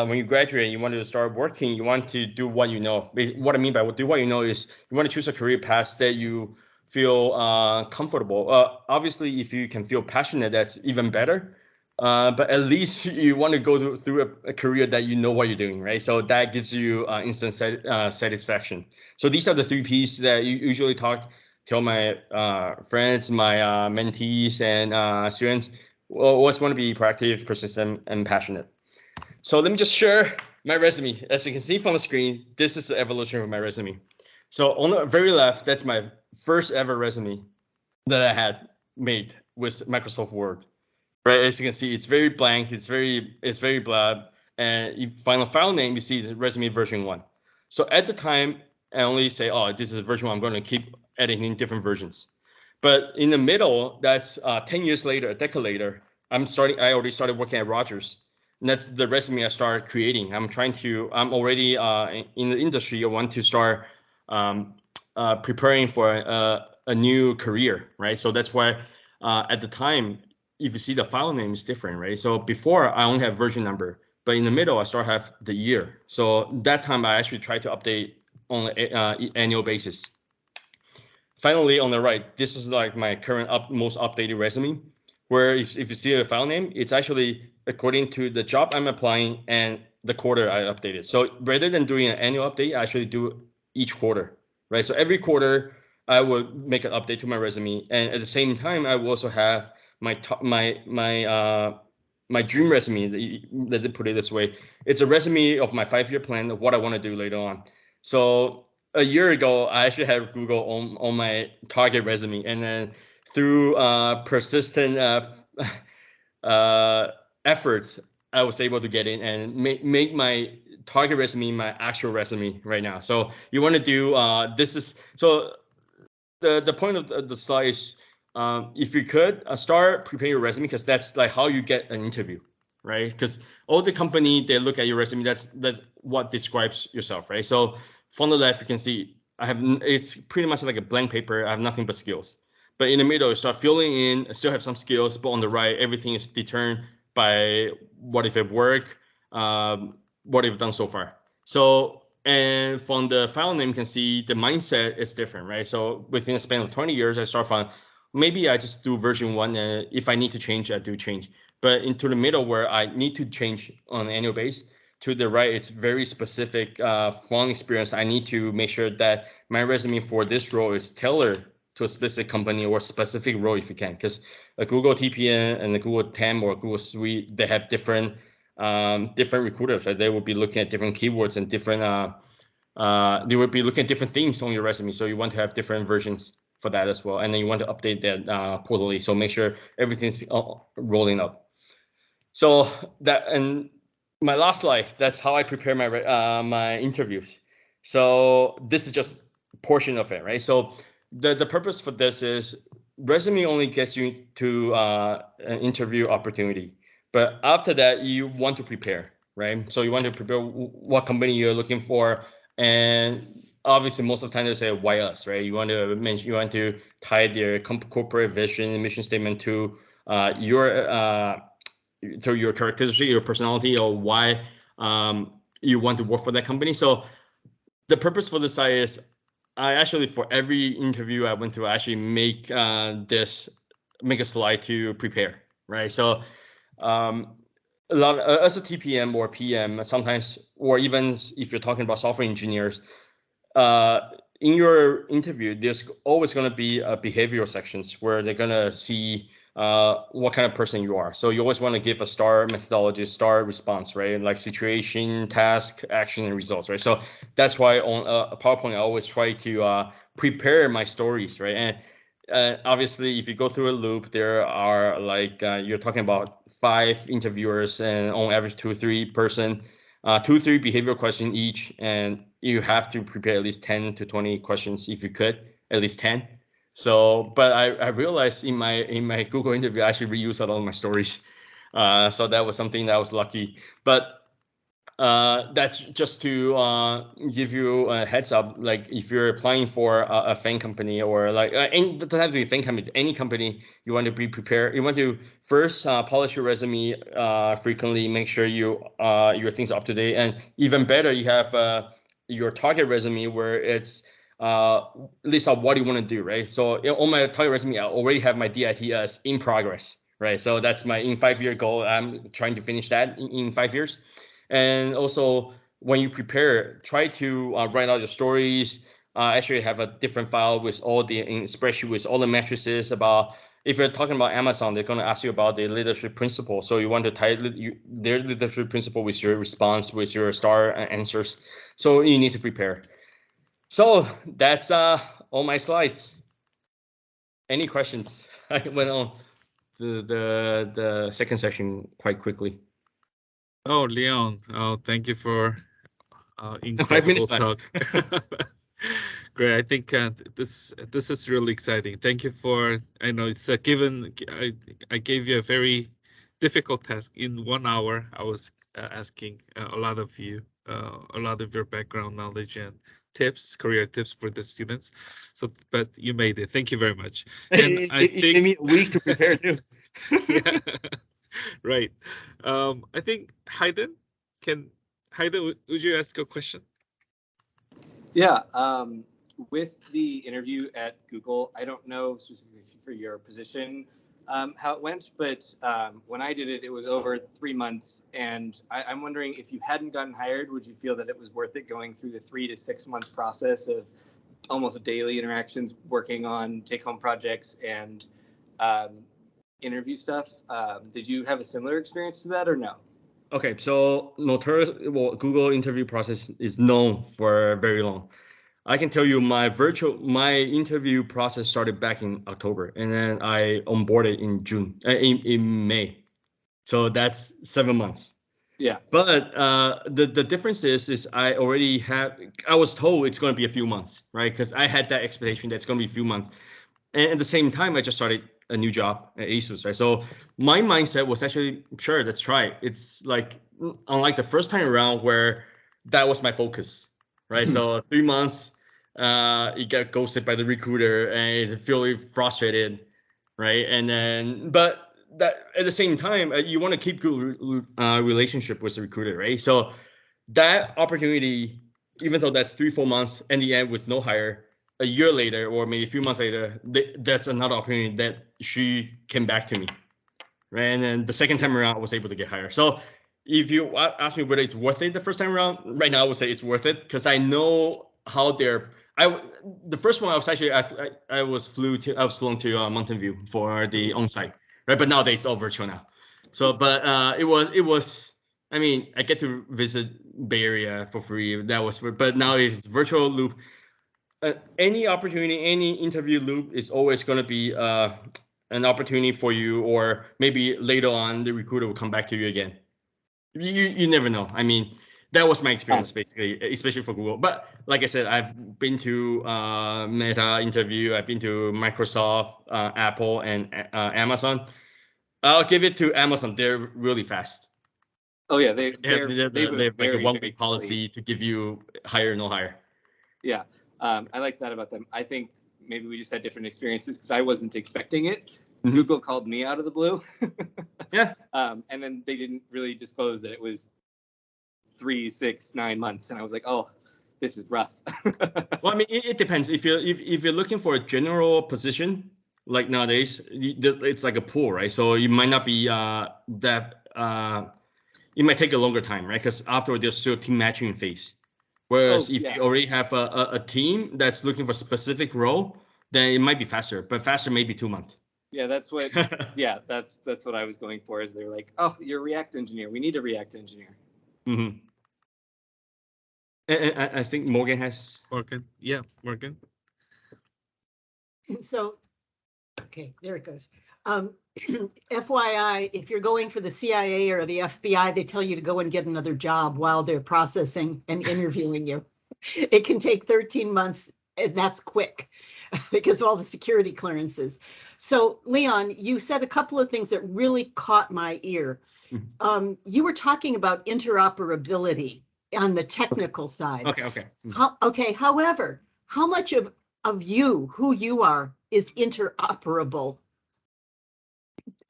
When you graduate, you want to start working. You want to do what you know. What I mean by do what you know is you want to choose a career path that you feel comfortable. Obviously, if you can feel passionate, that's even better. But at least you want to go through a career that you know what you're doing, right? So that gives you instant satisfaction. So these are the three P's that you usually tell my friends, my mentees, and students. Well, always want to be proactive, persistent, and passionate. So let me just share my resume. As you can see from the screen, this is the evolution of my resume. So on the very left, that's my first ever resume that I had made with Microsoft Word. Right, as you can see, it's very blank. It's very blah. And you find a file name, you see the resume version 1. So at the time, I only say, oh, this is version 1. I'm going to keep editing different versions. But in the middle, that's 10 years later, a decade later, I already started working at Rogers. And that's the resume I started creating. I'm already in the industry. I want to start preparing for a new career, right? So that's why at the time, if you see the file name is different, right? So before I only have version number, but in the middle I start have the year. So that time I actually try to update on an annual basis. Finally, on the right, this is like my current most updated resume, where if you see a file name, it's actually according to the job I'm applying and the quarter I updated. So rather than doing an annual update, I actually do each quarter, right? So every quarter I will make an update to my resume, and at the same time, I will also have my my dream resume. Let's put it this way: it's a resume of my 5-year plan of what I want to do later on. So a year ago, I actually had Google on my target resume, and then through persistent efforts, I was able to get in and make my target resume my actual resume right now. So you want to do this is so the point of the slide is if you could start preparing your resume, because that's like how you get an interview, right? Because all the company, they look at your resume, that's what describes yourself, right? So from the left, you can see it's pretty much like a blank paper. I have nothing but skills. But in the middle, you start filling in. I still have some skills, but on the right, everything is determined by what if it work, what you've done so far. So, and from the file name, you can see the mindset is different, right? So within a span of 20 years, I start from maybe I just do version 1, and if I need to change, I do change. But into the middle, where I need to change on an annual basis, to the right, it's very specific from experience. I need to make sure that my resume for this role is tailored to a specific company or specific role if you can, because a Google TPN and a Google TAM or Google Suite, they have different recruiters, right? They will be looking at different keywords and different they will be looking at different things on your resume. So you want to have different versions for that as well, and then you want to update that quarterly. So make sure everything's rolling up. So that, and my last slide, that's how I prepare my interviews. So this is just a portion of it, right? So the purpose for this is resume only gets you to an interview opportunity, but after that you want to prepare, right? So you want to prepare what company you're looking for, and obviously most of the time they say why us, right? You want to tie their corporate vision and mission statement to your characteristic, your personality, or why you want to work for that company. So the purpose for this site is I actually, for every interview I went through, I actually make a slide to prepare, right? So a lot as a TPM or PM sometimes, or even if you're talking about software engineers, in your interview, there's always going to be behavioral sections where they're going to see what kind of person you are. So you always want to give a STAR methodology, STAR response, right? Like situation, task, action, and results, right? So that's why on a PowerPoint, I always try to prepare my stories, right? And obviously, if you go through a loop, there are like you're talking about 5 interviewers and on average 2-3 behavioral questions each, and you have to prepare at least 10 to 20 questions if you could, at least 10. So, but I realized in my Google interview, I actually reused a lot of my stories. So that was something that I was lucky. But that's just to give you a heads up. Like if you're applying for a FANG company or like, it doesn't have to be a FANG company, any company, you want to be prepared. You want to first polish your resume frequently, make sure your things are up to date, and even better, you have your target resume where it's list of what you want to do, right? So on my target resume, I already have my DIT as in progress, right? So that's my in 5-year goal. I'm trying to finish that in 5 years. And also, when you prepare, try to write out your stories. Actually, have a different file with all the in spreadsheet with all the matrices about. If you're talking about Amazon, they're going to ask you about the leadership principle. So you want to tie their leadership principle with your response, with your STAR answers. So you need to prepare. So that's all my slides. Any questions? I went on the second section quite quickly. Oh, Leon. Oh, thank you for 5 incredible minutes left. talk. Great. I think this is really exciting. Thank you for. I know it's a given. I gave you a very difficult task in 1 hour. I was asking a lot of you, a lot of your background knowledge and tips, career tips for the students. So, but you made it. Thank you very much. And I It think gave me a week to prepare too. yeah, right. I think Hayden would you ask a question? Yeah. With the interview at Google, I don't know specifically for your position how it went, but when I did it, it was over 3 months. And I'm wondering if you hadn't gotten hired, would you feel that it was worth it going through the 3 to 6 month process of almost daily interactions, working on take-home projects and interview stuff? Did you have a similar experience to that or no? Okay, so Google interview process is known for very long. I can tell you my interview process started back in October, and then I onboarded in June, in May. So that's 7 months. Yeah. But the difference is I was told it's going to be a few months, right? Because I had that expectation that it's going to be a few months. And at the same time, I just started a new job at ASUS, right? So my mindset was actually, sure, let's try it. It's like, unlike the first time around where that was my focus, right? So 3 months, you get ghosted by the recruiter and you feel really frustrated, right? And then, but that at the same time, you want to keep good relationship with the recruiter, right? So that opportunity, even though that's 3-4 months, in the end with no hire, a year later or maybe a few months later, that's another opportunity that she came back to me, right? And then the second time around, I was able to get hired. So if you ask me whether it's worth it the first time around, right now I would say it's worth it because I know how the first one I was actually I was flown to Mountain View for the on-site, right? But nowadays it's all virtual now. So, but it was. I mean, I get to visit Bay Area for free. That was, but now it's virtual loop. Any opportunity, any interview loop is always going to be an opportunity for you, or maybe later on the recruiter will come back to you again. You never know. I mean, that was my experience basically, especially for Google. But like I said, I've been to Meta interview. I've been to Microsoft, Apple, and Amazon. I'll give it to Amazon. They're really fast. Oh yeah, They have like a 1 week policy to give you hire or no hire. Yeah, I like that about them. I think maybe we just had different experiences because I wasn't expecting it. Mm-hmm. Google called me out of the blue. Yeah. And then they didn't really disclose that it was 3, 6, 9 months, and I was like, oh, this is rough. Well, I mean, it depends. If you're looking for a general position, like nowadays, it's like a pool, right? So you might not be it might take a longer time, right? Because afterward, there's still team matching phase. Whereas if you already have a team that's looking for a specific role, then it might be faster, but faster maybe 2 months. Yeah, that's what. Yeah, that's what I was going for. Is they're like, oh, you're a React engineer. We need a React engineer. Mm-hmm. And I think Morgan has. Morgan. Yeah, Morgan. So, okay, there it goes. FYI, if you're going for the CIA or the FBI, they tell you to go and get another job while they're processing and interviewing you. It can take 13 months, and that's quick because of all the security clearances. So, Leon, you said a couple of things that really caught my ear. You were talking about interoperability on the technical side. Okay. However, how much of you, who you are, is interoperable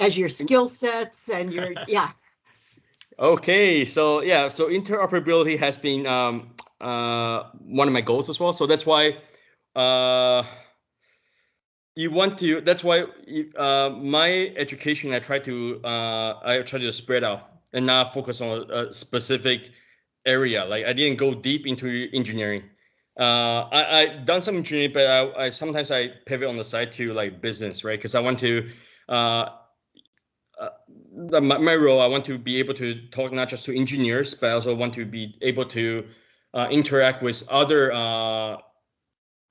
as your skill sets and your, yeah. Okay, so yeah, so interoperability has been one of my goals as well. So that's why you want to. That's why my education I try to spread out and not focus on a specific area. Like I didn't go deep into engineering. I done some engineering, but I sometimes I pivot on the side to like business, right? Because I want to. My role, I want to be able to talk not just to engineers, but I also want to be able to interact with other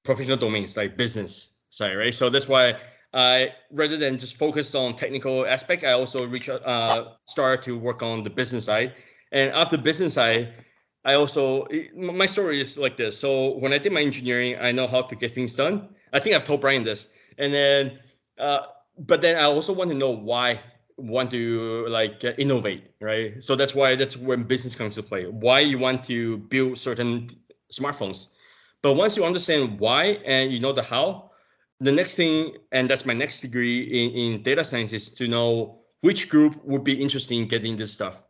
professional domains like business side, right? So that's why I, rather than just focus on technical aspect, I also start to work on the business side. And after business side, I also, my story is like this. So when I did my engineering, I know how to get things done. I think I've told Brian this. And then, but then I also want to know why want to like innovate, right? So that's when business comes to play. Why you want to build certain smartphones. But once you understand why and you know the how, the next thing, and that's my next degree in data science, is to know which group would be interested in getting this stuff.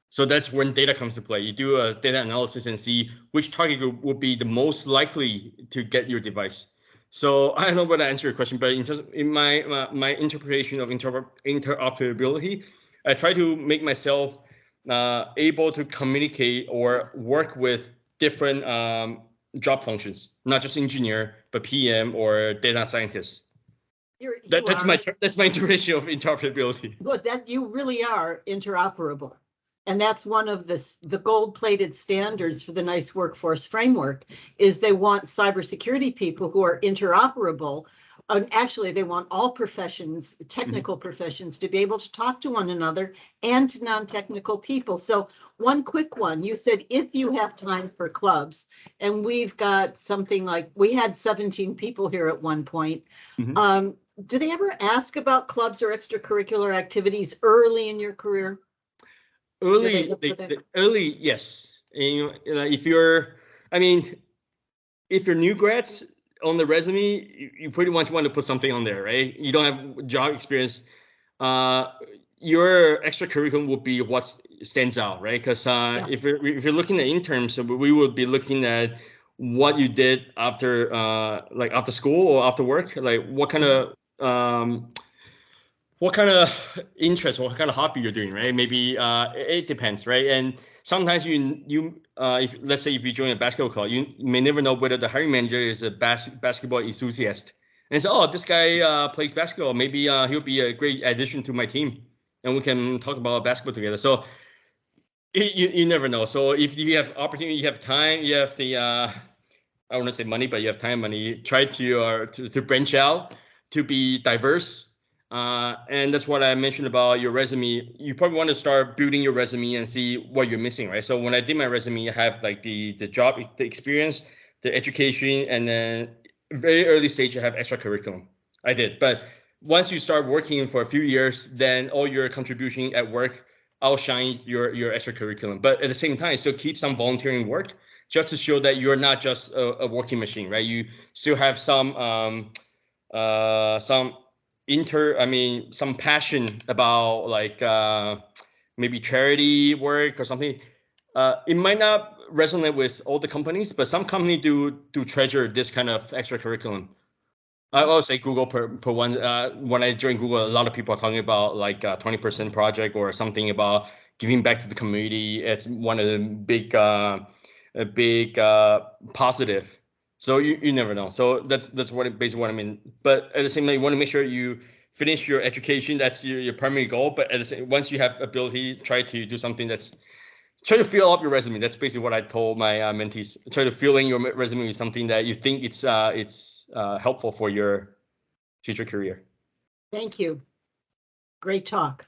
So that's when data comes to play. You do a data analysis and see which target group would be the most likely to get your device. So I don't know whether I answer your question, but in my interpretation of interoperability, I try to make myself able to communicate or work with different job functions, not just engineer, but PM or data scientist. That's my interpretation of interoperability. But that you really are interoperable. And that's one of the gold-plated standards for the NICE workforce framework is they want cybersecurity people who are interoperable. And actually, they want all professions, technical professions, to be able to talk to one another and to non-technical people. So one quick one, you said if you have time for clubs, and we've got something like, we had 17 people here at one point. Do they ever ask about clubs or extracurricular activities early in your career? Early, yes. And, you know, if you're new grads on the resume, you pretty much want to put something on there, right? You don't have job experience. Your extracurriculum would be what stands out, right? Because if you're looking at interns, so we would be looking at what you did after like after school or after work, like what kind of interest, what kind of hobby you're doing, right? Maybe it depends, right? And sometimes if let's say if you join a basketball club, you may never know whether the hiring manager is a basketball enthusiast. And so, oh, this guy plays basketball. Maybe he'll be a great addition to my team, and we can talk about basketball together. So you never know. So if you have opportunity, you have time, you have the I want to say money, but you have time, money. Try to branch out, to be diverse. And that's what I mentioned about your resume. You probably want to start building your resume and see what you're missing, right? So when I did my resume, I have like the job, the experience, the education, and then very early stage, I have extracurriculum. I did, but once you start working for a few years, then all your contribution at work outshine your extracurriculum. But at the same time, still keep some volunteering work just to show that you're not just a working machine, right? You still have some some passion about like maybe charity work or something. It might not resonate with all the companies, but some companies do treasure this kind of extracurriculum. I will say Google per one. When I joined Google, a lot of people are talking about like a 20% project or something about giving back to the community. It's one of the big positive. So you never know. So that's basically what I mean. But at the same time, you want to make sure you finish your education. That's your primary goal. But once you have ability, try to do something try to fill up your resume. That's basically what I told my mentees. Try to fill in your resume with something that you think it's helpful for your future career. Thank you. Great talk.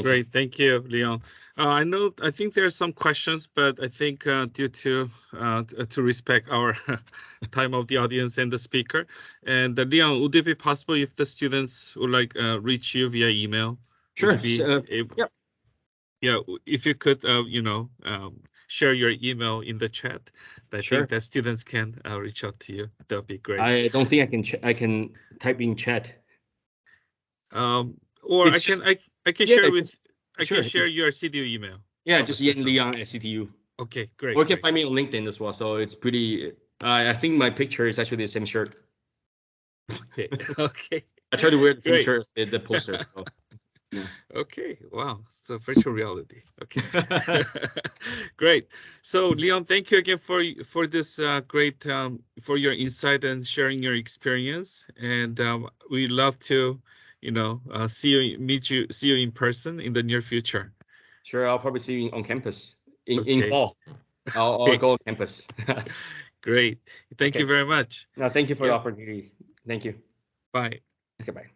Great, thank you, Leon. I think there are some questions, but I think due to respect our time of the audience and the speaker, and Leon, would it be possible if the students would like reach you via email? Sure. Would you be able? Yep. Yeah, if you could, share your email in the chat, I Sure. think that students can reach out to you. That would be great. I don't think I can type in chat. Or It's I can yeah, share with sure, can share your CDU email. Yeah, just Yan Leon at CTU. Okay, great. Or you can find me on LinkedIn as well. So it's pretty. I think my picture is actually the same shirt. Okay. Okay. I try to wear the same Great. shirt as the poster. So. Yeah. Okay. Wow. So virtual reality. Okay. Great. So Leon, thank you again for this great for your insight and sharing your experience. And we love to, see you in person in the near future. Sure, I'll probably see you on campus in Okay. fall. I'll go on campus. Great. Thank you very much. No, thank you for the opportunity. Thank you. Bye. Okay, bye.